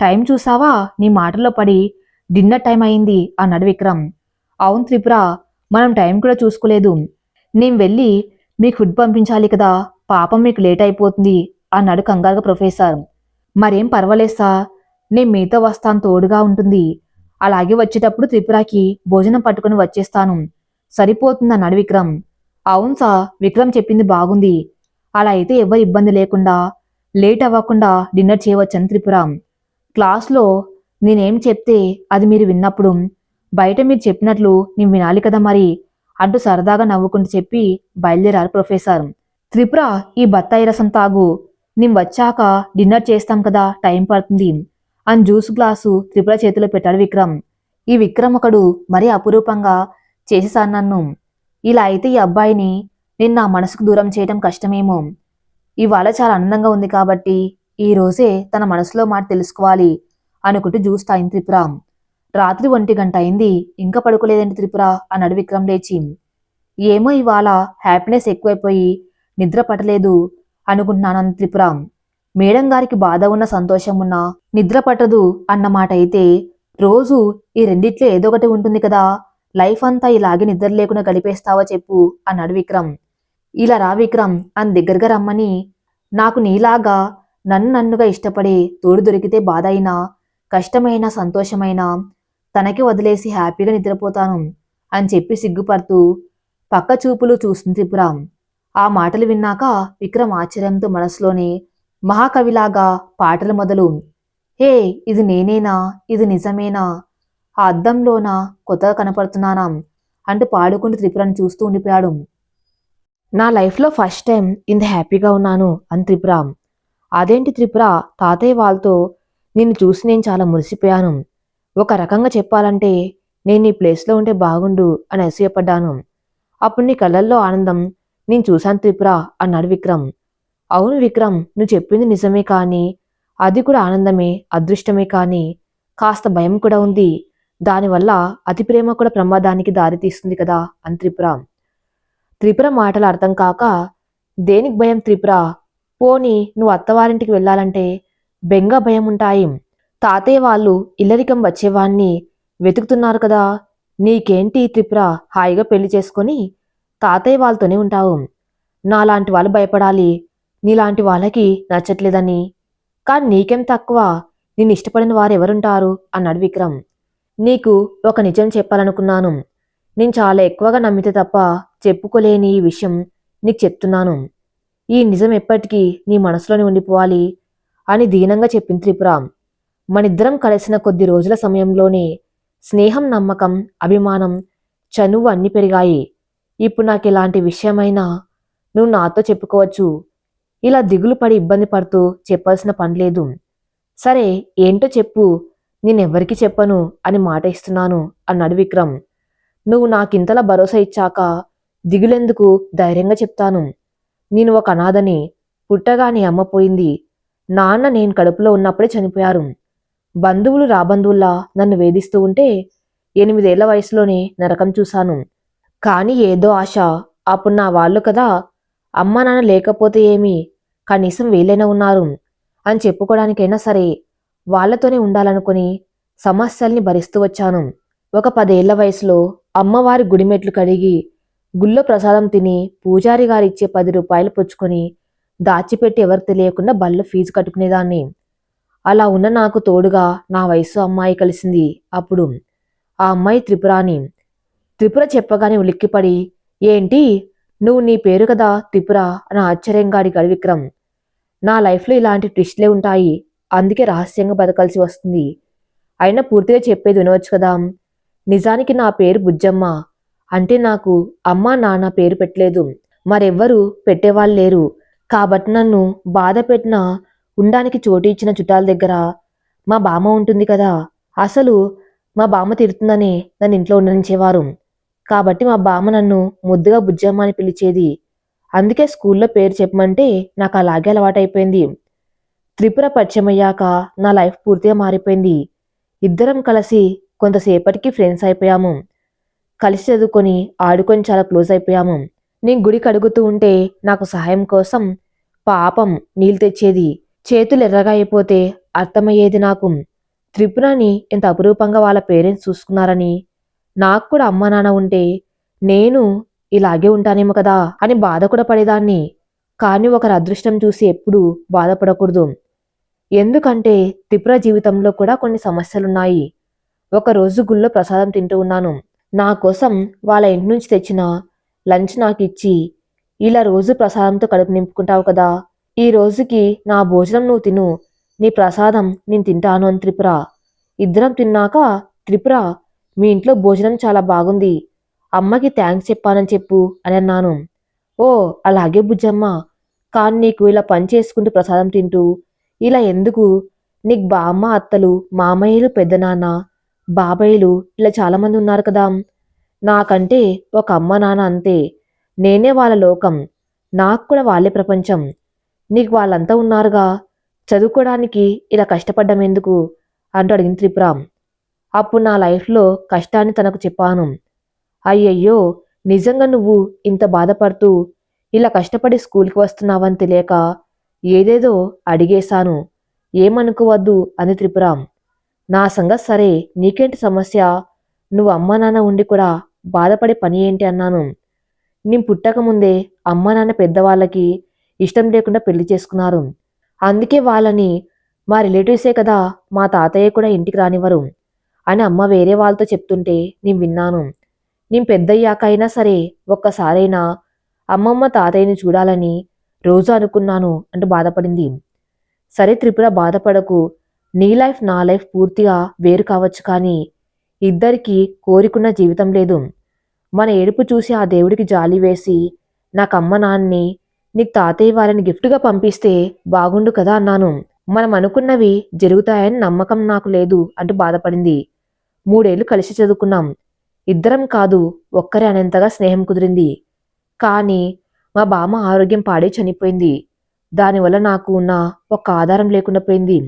టైం చూసావా? నీ మాటల్లో పడి డిన్నర్ టైం అయింది అన్నాడు విక్రమ్. అవును త్రిపుర, మనం టైం కూడా చూసుకోలేదు. నేను వెళ్ళి మీకు ఫుడ్ పంపించాలి కదా, పాపం మీకు లేట్ అయిపోతుంది అన్నాడు కంగారుగా ప్రొఫెసర్. మరేం పర్వాలేదు సార్, నేను మీతో వస్తాను, తోడుగా ఉంటుంది. అలాగే వచ్చేటప్పుడు త్రిపురకి భోజనం పట్టుకుని వచ్చేస్తాను, సరిపోతుంది అన్నాడు విక్రమ్. అవును సార్, విక్రమ్ చెప్పింది బాగుంది. అలా అయితే ఎవరి ఇబ్బంది లేకుండా లేట్ అవ్వకుండా డిన్నర్ చేయవచ్చని త్రిపుర. క్లాస్లో నేనేం చెప్తే అది మీరు విన్నప్పుడు బయట మీరు చెప్పినట్లు నేను వినాలి కదా మరి అంటూ సరదాగా నవ్వుకుంటూ చెప్పి బయలుదేరారు ప్రొఫెసర్. త్రిపుర, ఈ బత్తాయి రసం తాగు, నేను వచ్చాక డిన్నర్ చేస్తాం కదా, టైం పడుతుంది అని జ్యూస్ గ్లాసు త్రిపుర చేతిలో పెట్టాడు విక్రమ్. ఈ విక్రమ్ ఒకడు మరీ అపురూపంగా చేసేసాను నన్ను. ఇలా అయితే ఈ అబ్బాయిని నేను నా మనసుకు దూరం చేయడం కష్టమేమో. ఇవాళ చాలా ఆనందంగా ఉంది కాబట్టి ఈ రోజే తన మనసులో మాట తెలుసుకోవాలి అనుకుంటూ జ్యూస్ తాగింది త్రిపుర. రాత్రి 1 గంట అయింది, ఇంకా పడుకోలేదేంటి త్రిపుర అన్నాడు విక్రమ్ లేచి. ఏమో ఇవాళ హ్యాపీనెస్ ఎక్కువైపోయి నిద్ర పట్టలేదు అనుకుంటున్నాను త్రిపుర. మేడం గారికి బాధ ఉన్న సంతోషం ఉన్నా నిద్ర పట్టదు అన్నమాట అయితే, రోజు ఈ రెండిట్లో ఏదో ఒకటి ఉంటుంది కదా, లైఫ్ అంతా ఇలాగే నిద్ర లేకుండా గడిపేస్తావా చెప్పు అన్నాడు విక్రమ్. ఇలా రా విక్రమ్ అని దగ్గరగా రమ్మని, నాకు నీలాగా నన్నుగా ఇష్టపడే తోడు దొరికితే బాధ అయినా కష్టమైనా సంతోషమైనా తనకి వదిలేసి హ్యాపీగా నిద్రపోతాను అని చెప్పి సిగ్గుపడుతూ పక్క చూపులు చూస్తుంది త్రిపుర. ఆ మాటలు విన్నాక విక్రమ్ ఆశ్చర్యంతో మనసులోనే మహాకవిలాగా పాటలు మొదలు. హే, ఇది నేనేనా, ఇది నిజమేనా, ఆ అద్దంలోనా కొత్తగా కనపడుతున్నానా అంటూ పాడుకుంటూ త్రిపురని చూస్తూ ఉండిపోయాడు. నా లైఫ్లో ఫస్ట్ టైం ఇంత హ్యాపీగా ఉన్నాను అని త్రిపుర. అదేంటి త్రిపుర, తాతయ్య వాళ్ళతో నిన్ను చూసి నేను చాలా మురిసిపోయాను. ఒక రకంగా చెప్పాలంటే నేను నీ ప్లేస్లో ఉంటే బాగుండు అని అసూయపడ్డాను. అప్పుడు నీ కళ్ళల్లో ఆనందం నేను చూశాను త్రిపుర అన్నాడు విక్రమ్. అవును విక్రమ్, నువ్వు చెప్పింది నిజమే, కానీ అది కూడా ఆనందమే, అదృష్టమే, కానీ కాస్త భయం కూడా ఉంది. దానివల్ల అతి ప్రేమ కూడా ప్రమాదానికి దారితీస్తుంది కదా అని త్రిపుర. త్రిపుర మాటలు అర్థం కాక, దేనికి భయం త్రిపుర? పోనీ నువ్వు అత్తవారింటికి వెళ్ళాలంటే బెంగ భయం ఉంటాయి. తాతయ్య వాళ్ళు ఇల్లరికం వచ్చేవాణ్ణి వెతుకుతున్నారు కదా, నీకేంటి త్రిపుర, హాయిగా పెళ్లి చేసుకొని తాతయ్య వాళ్ళతోనే ఉంటావు. నాలాంటి వాళ్ళు భయపడాలి, నీలాంటి వాళ్ళకి నచ్చట్లేదని. కానీ నీకేం తక్కువ, నిన్ను ఇష్టపడిన వారు ఎవరుంటారు అన్నాడు విక్రమ్. నీకు ఒక నిజం చెప్పాలనుకున్నాను. నేను చాలా ఎక్కువగా నమ్మితే తప్ప చెప్పుకోలేని ఈ విషయం నీకు చెప్తున్నాను. ఈ నిజం ఎప్పటికీ నీ మనసులోనే ఉండిపోవాలి అని దీనంగా చెప్పింది త్రిపుర. మనిద్దరం కలిసిన కొద్ది రోజుల సమయంలోనే స్నేహం, నమ్మకం, అభిమానం, చనువు అన్నీ పెరిగాయి. ఇప్పుడు నాకు ఎలాంటి విషయమైనా నువ్వు నాతో చెప్పుకోవచ్చు. ఇలా దిగులు పడి ఇబ్బంది పడుతూ చెప్పాల్సిన పని లేదు. సరే, ఏంటో చెప్పు, నేనెవ్వరికీ చెప్పను అని మాట ఇస్తున్నాను అన్నాడు విక్రమ్. నువ్వు నాకింతలా భరోసా ఇచ్చాక దిగులెందుకు, ధైర్యంగా చెప్తాను. నేను ఒక అనాథని. పుట్టగానే అమ్మ పోయింది. నాన్న నేను కడుపులో ఉన్నప్పుడే చనిపోయారు. బంధువులు రాబంధువుల్లా నన్ను వేధిస్తూ ఉంటే 8 ఏళ్ల వయసులోనే నరకం చూశాను. కానీ ఏదో ఆశ, అప్పుడు నా వాళ్ళు కదా, అమ్మ నాన్న లేకపోతే ఏమి, కనీసం వీళ్ళైనా ఉన్నారు అని చెప్పుకోవడానికైనా సరే వాళ్లతోనే ఉండాలనుకుని సమస్యల్ని భరిస్తూ వచ్చాను. ఒక 10 ఏళ్ల వయసులో అమ్మవారి గుడిమెట్లు కడిగి గుళ్ళో ప్రసాదం తిని పూజారి గారిచ్చే 10 రూపాయలు పుచ్చుకొని దాచిపెట్టి ఎవరు తెలియకుండా బళ్ళు ఫీజు కట్టుకునేదాన్ని. అలా ఉన్న నాకు తోడుగా నా వయసు అమ్మాయి కలిసింది. అప్పుడు ఆ అమ్మాయి త్రిపురాని. త్రిపుర చెప్పగానే ఉలిక్కిపడి, ఏంటి, నువ్వు నీ పేరు కదా త్రిపుర అని ఆశ్చర్యంగా అడిగాడు విక్రమ్. నా లైఫ్లో ఇలాంటి ట్విస్ట్లే ఉంటాయి, అందుకే రహస్యంగా బతకాల్సి వస్తుంది. అయినా పూర్తిగా చెప్పేది వినవచ్చు కదా. నిజానికి నా పేరు బుజ్జమ్మ. అంటే నాకు అమ్మా నాన్న పేరు పెట్టలేదు, మరెవ్వరూ పెట్టేవాళ్ళు లేరు. కాబట్టి నన్ను బాధ పెట్టిన ఉండడానికి చోటు ఇచ్చిన చుట్టాల దగ్గర మా బామ్మ ఉంటుంది కదా, అసలు మా బామ్మ తిడుతుందని నన్ను ఇంట్లో ఉండనించేవారు. కాబట్టి మా బామ్మ నన్ను ముద్దుగా బుజ్జమ్మ అని పిలిచేది. అందుకే స్కూల్లో పేరు చెప్పమంటే నాకు అలాగే అలవాటైపోయింది. త్రిపుర పరిచయమయ్యాక నా లైఫ్ పూర్తిగా మారిపోయింది. ఇద్దరం కలిసి కొంతసేపటికి ఫ్రెండ్స్ అయిపోయాము. కలిసి చదువుకొని, ఆడుకొని చాలా క్లోజ్ అయిపోయాము. నేను గుడి కడుగుతూ ఉంటే నాకు సహాయం కోసం పాపం నీళ్ళు తెచ్చేది. చేతులు ఎర్రగా అయిపోతే అర్థమయ్యేది నాకు. త్రిపురని ఎంత అపురూపంగా వాళ్ళ పేరెంట్స్ చూసుకున్నారని. నాకు కూడా అమ్మా నాన్న ఉంటే నేను ఇలాగే ఉంటానేమో కదా అని బాధ కూడా పడేదాన్ని. కానీ ఒకరి అదృష్టం చూసి ఎప్పుడూ బాధపడకూడదు. ఎందుకంటే త్రిపుర జీవితంలో కూడా కొన్ని సమస్యలున్నాయి. ఒకరోజు గుళ్ళో ప్రసాదం తింటూ ఉన్నాను. నా కోసం వాళ్ళ ఇంటి నుంచి తెచ్చిన లంచ్ నాకిచ్చి, ఇలా రోజు ప్రసాదంతో కడుపు నింపుకుంటావు కదా, ఈ రోజుకి నా భోజనం నువ్వు తిను, నీ ప్రసాదం నేను తింటాను అని త్రిపుర. ఇద్దరం తిన్నాక, త్రిపుర మీ ఇంట్లో భోజనం చాలా బాగుంది, అమ్మకి థ్యాంక్స్ చెప్పానని చెప్పు అని అన్నాను. ఓ అలాగే బుజ్జమ్మ, కానీ నీకు ఇలా పని చేసుకుంటూ ప్రసాదం తింటూ ఇలా ఎందుకు? నీకు బామ్మ అత్తలు, మామయ్యలు, పెద్దనాన్న, బాబాయిలు ఇలా చాలామంది ఉన్నారు కదా. నాకంటే ఒక అమ్మ నాన్న అంతే. నేనే వాళ్ళ లోకం. నాకు కూడా వాళ్ళే ప్రపంచం. నీకు వాళ్ళంతా ఉన్నారుగా, చదువుకోవడానికి ఇలా కష్టపడ్డం ఎందుకు అంటూ అడిగింది త్రిపుర. అప్పుడు నా లైఫ్లో కష్టాన్ని తనకు చెప్పాను. అయ్యయ్యో, నిజంగా నువ్వు ఇంత బాధపడుతూ ఇలా కష్టపడి స్కూల్కి వస్తున్నావని తెలియక ఏదేదో అడిగేశాను, ఏమనుకోవద్దు అంది త్రిపుర. నా సంగతి సరే, నీకేంటి సమస్య? నువ్వు అమ్మా నాన్న ఉండి కూడా బాధపడే పని ఏంటి అన్నాను. నేను పుట్టకముందే అమ్మా నాన్న పెద్దవాళ్ళకి ఇష్టం లేకుండా పెళ్లి చేసుకున్నారు. అందుకే వాళ్ళని మా రిలేటివ్సే కదా, మా తాతయ్య కూడా ఇంటికి రానివ్వరు అని అమ్మ వేరే వాళ్ళతో చెప్తుంటే నేను విన్నాను. నేను పెద్దయ్యాక అయినా సరే ఒక్కసారైనా అమ్మమ్మ తాతయ్యని చూడాలని రోజు అనుకున్నాను అంటూ బాధపడింది. సరే త్రిపుర బాధపడకు, నీ లైఫ్ నా లైఫ్ పూర్తిగా వేరు కావచ్చు, కానీ ఇద్దరికీ కోరికున్న జీవితం లేదు. మన ఏడుపు చూసి ఆ దేవుడికి జాలి వేసి నాకు అమ్మ నాన్నని నీకు తాతయ్య వాళ్ళని గిఫ్ట్గా పంపిస్తే బాగుండు కదా అన్నాను. మనం అనుకున్నవి జరుగుతాయని నమ్మకం నాకు లేదు అంటూ బాధపడింది. 3 ఏళ్లు కలిసి చదువుకున్నాం. ఇద్దరం కాదు, ఒక్కరే అనేంతగా స్నేహం కుదిరింది. కానీ మా బామ్మ ఆరోగ్యం పాడై చనిపోయింది. దానివల్ల నాకు ఉన్న ఒక ఆధారం లేకుండా పోయింది.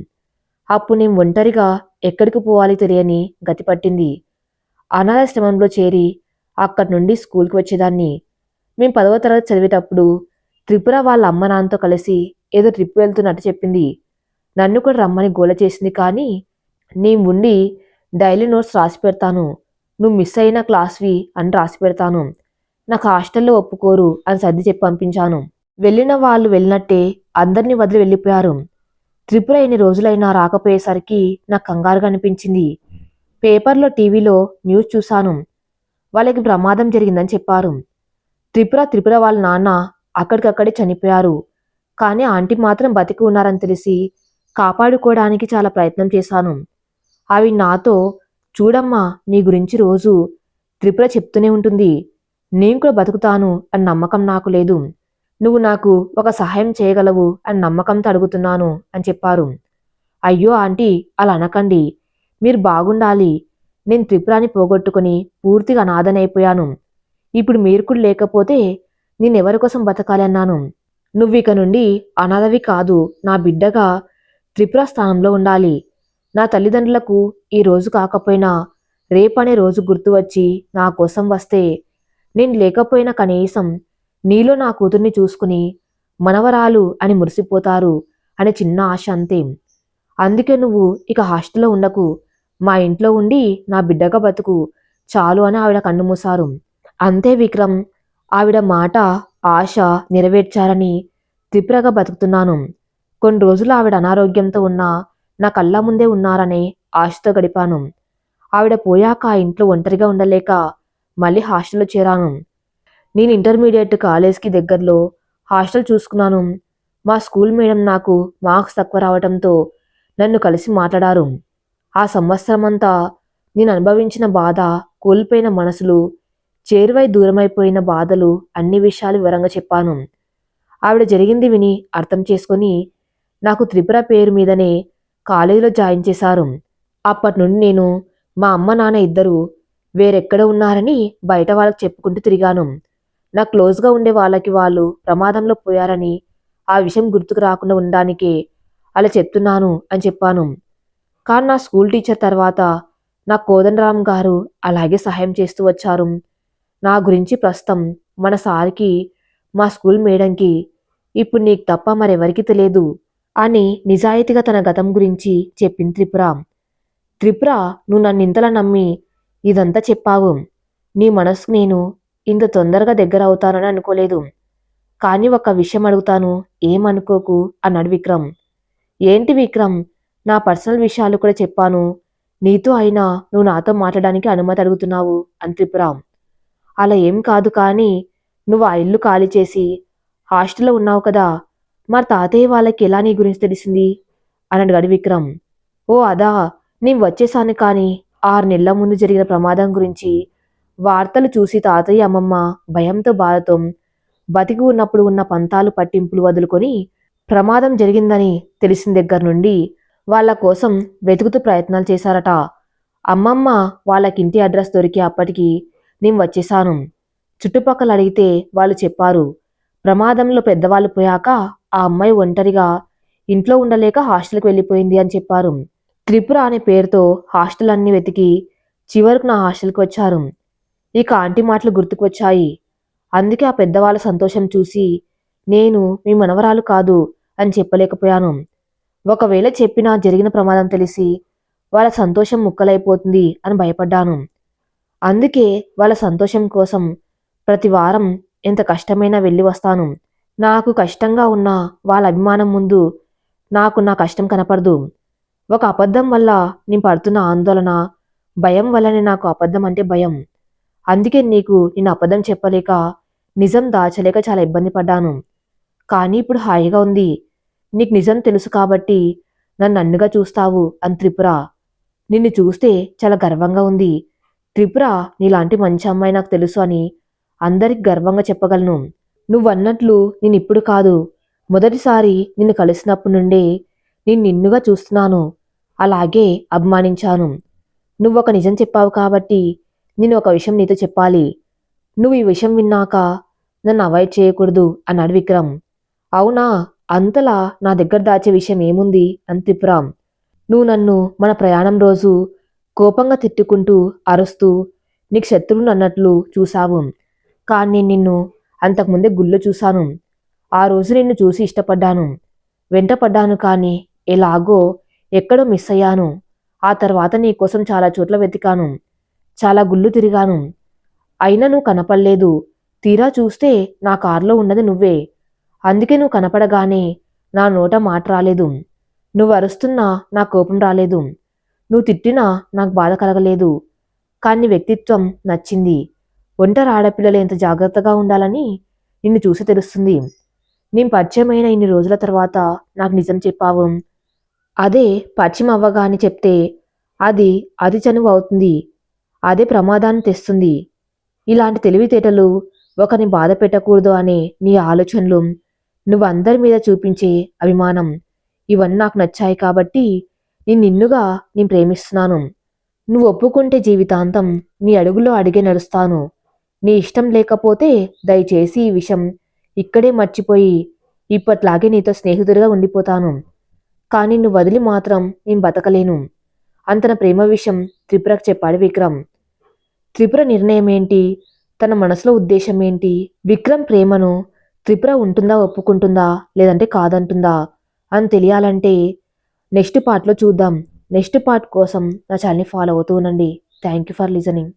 అప్పుడు నేను ఒంటరిగా ఎక్కడికి పోవాలి తెలియని గతి పట్టింది. అనాథాశ్రమంలో చేరి అక్కడి నుండి స్కూల్కి వచ్చేదాన్ని. మేము 10వ తరగతి చదివేటప్పుడు త్రిపుర వాళ్ళ అమ్మ నాన్నతో కలిసి ఏదో ట్రిప్ వెళ్తున్నట్టు చెప్పింది. నన్ను కూడా రమ్మని గోల చేసింది. కానీ నేను ఉండి డైలీ నోట్స్ రాసి పెడతాను, నువ్వు మిస్ అయిన క్లాస్వి అని రాసి పెడతాను, నాకు హాస్టల్లో ఒప్పుకోరు అని సర్ది చెప్పి పంపించాను. వెళ్ళిన వాళ్ళు వెళ్ళినట్టే అందరినీ వదిలి వెళ్ళిపోయారు. త్రిపుర ఎన్ని రోజులైనా రాకపోయేసరికి నాకు కంగారుగా అనిపించింది. పేపర్లో టీవీలో న్యూస్ చూశాను, వాళ్ళకి ప్రమాదం జరిగిందని చెప్పారు. త్రిపుర వాళ్ళ నాన్న అక్కడికక్కడే చనిపోయారు. కానీ ఆంటీ మాత్రం బతికి ఉన్నారని తెలిసి కాపాడుకోవడానికి చాలా ప్రయత్నం చేశాను. అవి నాతో, చూడమ్మా నీ గురించి రోజు త్రిపుర చెప్తూనే ఉంటుంది, నేను కూడా బతుకుతాను అని నమ్మకం నాకు లేదు, నువ్వు నాకు ఒక సహాయం చేయగలవు అని నమ్మకంతో అడుగుతున్నాను అని చెప్పారు. అయ్యో ఆంటీ, అలా అనకండి, మీరు బాగుండాలి. నేను త్రిపురాని పోగొట్టుకుని పూర్తిగా అనాథనైపోయాను. ఇప్పుడు మీరు కూడా లేకపోతే నేనెవరి కోసం బతకాలి అన్నాను. నువ్విక నుండి అనాథవి కాదు, నా బిడ్డగా త్రిపుర స్థానంలో ఉండాలి. నా తల్లిదండ్రులకు ఈ రోజు కాకపోయినా రేపనే రోజు గుర్తు వచ్చి నా కోసం వస్తే, నేను లేకపోయినా కనీసం నీలో నా కూతుర్ని చూసుకుని మనవరాలు అని మురిసిపోతారు అనే చిన్న ఆశ అంతే. అందుకే నువ్వు ఇక హాస్టల్లో ఉండకు, మా ఇంట్లో ఉండి నా బిడ్డగా బతుకు చాలు అని ఆవిడ కన్నుమూశారు. అంతే విక్రమ్, ఆవిడ మాట ఆశ నెరవేర్చారని త్రిపురగా బతుకుతున్నాను. కొన్ని రోజులు ఆవిడ అనారోగ్యంతో ఉన్నా నా కళ్ళ ముందే ఉన్నారనే ఆశతో గడిపాను. ఆవిడ పోయాక ఆ ఇంట్లో ఒంటరిగా ఉండలేక మళ్ళీ హాస్టల్లో చేరాను. నేను ఇంటర్మీడియట్ కాలేజ్కి దగ్గరలో హాస్టల్ చూసుకున్నాను. మా స్కూల్ మేడం నాకు మార్క్స్ తక్కువ రావడంతో నన్ను కలిసి మాట్లాడారు. ఆ సంవత్సరమంతా నేను అనుభవించిన బాధ, కోల్పోయిన మనసులు, చేరువై దూరమైపోయిన బాధలు, అన్ని విషయాలు వివరంగా చెప్పాను. ఆవిడ జరిగింది విని అర్థం చేసుకొని నాకు త్రిపుర పేరు మీదనే కాలేజీలో జాయిన్ చేశారు. అప్పటి నుండి నేను మా అమ్మ నాన్న ఇద్దరు వేరెక్కడ ఉన్నారని బయట వాళ్ళకి చెప్పుకుంటూ తిరిగాను. నా క్లోజ్గా ఉండే వాళ్ళకి వాళ్ళు ప్రమాదంలో పోయారని ఆ విషయం గుర్తుకు రాకుండా ఉండడానికే అలా చెప్తున్నాను అని చెప్పాను. కానీ నా స్కూల్ టీచర్ తర్వాత నా కోదండరామ్ గారు అలాగే సహాయం చేస్తూ వచ్చారు. నా గురించి ప్రస్తుతం మన సార్కి, మా స్కూల్ మేడంకి ఇప్పుడు నీకు తప్ప మరెవరికి తెలియదు అని నిజాయితీగా తన గతం గురించి చెప్పింది త్రిపుర. త్రిపుర, నువ్వు నన్ను ఇంతలా నమ్మి ఇదంతా చెప్పావు. నీ మనసుకు నేను ఇంత తొందరగా దగ్గర అవుతానని అనుకోలేదు. కానీ ఒక విషయం అడుగుతాను, ఏమనుకోకు అన్నాడు విక్రమ్. ఏంటి విక్రమ్, నా పర్సనల్ విషయాలు కూడా చెప్పాను. నీతో అయినా నువ్వు నాతో మాట్లాడడానికి అనుమతి అడుగుతున్నావు అని త్రిపుర. అలా ఏం కాదు, కానీ నువ్వు ఆ ఇల్లు ఖాళీ చేసి హాస్టల్లో ఉన్నావు కదా, మరి తాతయ్య వాళ్ళకి ఎలా నీ గురించి తెలిసింది అని అడిగాడు విక్రమ్. ఓ అదా, నేను వచ్చేసాను, కానీ 6 నెలల ముందు జరిగిన ప్రమాదం గురించి వార్తలు చూసి తాతయ్య అమ్మమ్మ భయంతో బాధతో బతికి ఉన్నప్పుడు ఉన్న పంతాలు పట్టింపులు వదులుకొని ప్రమాదం జరిగిందని తెలిసిన దగ్గర నుండి వాళ్ళ కోసం వెతుకుతూ ప్రయత్నాలు చేశారట. అమ్మమ్మ వాళ్ళకింటి అడ్రస్ దొరికి అప్పటికి నేను వచ్చేశాను. చుట్టుపక్కల అడిగితే వాళ్ళు చెప్పారు, ప్రమాదంలో పెద్దవాళ్ళు పోయాక ఆ అమ్మాయి ఒంటరిగా ఇంట్లో ఉండలేక హాస్టల్కి వెళ్ళిపోయింది అని చెప్పారు. త్రిపుర అనే పేరుతో హాస్టల్ అన్ని వెతికి చివరకు నా హాస్టల్కి వచ్చారు. ఇక ఆంటీ మాటలు గుర్తుకు వచ్చాయి. అందుకే ఆ పెద్దవాళ్ళ సంతోషం చూసి నేను మీ మనవరాలు కాదు అని చెప్పలేకపోయాను. ఒకవేళ చెప్పినా జరిగిన ప్రమాదం తెలిసి వాళ్ళ సంతోషం ముక్కలైపోతుంది అని భయపడ్డాను. అందుకే వాళ్ళ సంతోషం కోసం ప్రతి వారం ఎంత కష్టమైనా వెళ్ళి వస్తాను. నాకు కష్టంగా ఉన్న వాళ్ళ అభిమానం ముందు నాకు నా కష్టం కనపడదు. ఒక అబద్ధం వల్ల నేను పడుతున్న ఆందోళన, భయం వల్లనే నాకు అబద్ధం అంటే భయం. అందుకే నీకు నేను అబద్ధం చెప్పలేక, నిజం దాచలేక చాలా ఇబ్బంది పడ్డాను. కానీ ఇప్పుడు హాయిగా ఉంది. నీకు నిజం తెలుసు కాబట్టి నన్ను అన్నుగా చూస్తావు అని త్రిపుర. నిన్ను చూస్తే చాలా గర్వంగా ఉంది. త్రిపుర, నీలాంటి మంచి అమ్మాయి నాకు తెలుసు అని అందరికి గర్వంగా చెప్పగలను. నువ్వన్నట్లు నేనిప్పుడు కాదు, మొదటిసారి నిన్ను కలిసినప్పటి నుండే నేను నిన్నుగా చూస్తున్నాను. అలాగే అభిమానించాను. నువ్వొక నిజం చెప్పావు కాబట్టి నేను ఒక విషయం నీతో చెప్పాలి. నువ్వు ఈ విషయం విన్నాక నన్ను అవాయిడ్ చేయకూడదు అన్నాడు విక్రమ్. అవునా, అంతలా నా దగ్గర దాచే విషయం ఏముంది అని త్రిపుర. నువ్వు నన్ను మన ప్రయాణం రోజు కోపంగా తిట్టుకుంటూ అరుస్తూ నీకు శత్రువును అన్నట్లు చూశావు. కానీ నేను నిన్ను అంతకుముందే గుళ్ళో చూశాను. ఆ రోజు నిన్ను చూసి ఇష్టపడ్డాను, వెంటపడ్డాను. కానీ ఎలాగో ఎక్కడో మిస్ అయ్యాను. ఆ తర్వాత నీ కోసం చాలా చోట్ల వెతికాను, చాలా గుళ్ళు తిరిగాను. అయినా నువ్వు కనపడలేదు. తీరా చూస్తే నా కారులో ఉన్నది నువ్వే. అందుకే నువ్వు కనపడగానే నా నోట మాట రాలేదు. నువ్వు అరుస్తున్నా నా కోపం రాలేదు. నువ్వు తిట్టినా నాకు బాధ కలగలేదు. కానీ వ్యక్తిత్వం నచ్చింది. ఒంటరి ఆడపిల్లలు ఎంత జాగ్రత్తగా ఉండాలని నిన్ను చూసి తెలుస్తుంది. నేను పరిచయమైన ఇన్ని రోజుల తర్వాత నాకు నిజం చెప్పావు. అదే పరిచయం అవ్వగానే చెప్తే అది అతి చనువు అవుతుంది. అదే ప్రమాదాన్ని తెస్తుంది. ఇలాంటి తెలివితేటలు, ఒకరిని బాధ పెట్టకూడదు అనే నీ ఆలోచనలు, నువ్వు అందరి మీద చూపించే అభిమానం, ఇవన్నీ నాకు నచ్చాయి. కాబట్టి నిన్నుగా నేను ప్రేమిస్తున్నాను. నువ్వు ఒప్పుకుంటే జీవితాంతం నీ అడుగులో అడిగే నడుస్తాను. నీ ఇష్టం లేకపోతే దయచేసి ఈ విషయం ఇక్కడే మర్చిపోయి ఇప్పట్లాగే నీతో స్నేహితుడిగా ఉండిపోతాను. కానీ నువ్వు వదిలి మాత్రం నేను బతకలేను అని తన ప్రేమ విషయం త్రిపురకు చెప్పాడు విక్రమ్. త్రిపుర నిర్ణయం ఏంటి, తన మనసులో ఉద్దేశం ఏంటి, విక్రమ్ ప్రేమను త్రిపుర ఉంటుందా, ఒప్పుకుంటుందా, లేదంటే కాదంటుందా అని తెలియాలంటే నెక్స్ట్ పార్ట్లో చూద్దాం. నెక్స్ట్ పార్ట్ కోసం నా ఛానల్ని ఫాలో అవుతూ ఉండండి. Thank you for listening.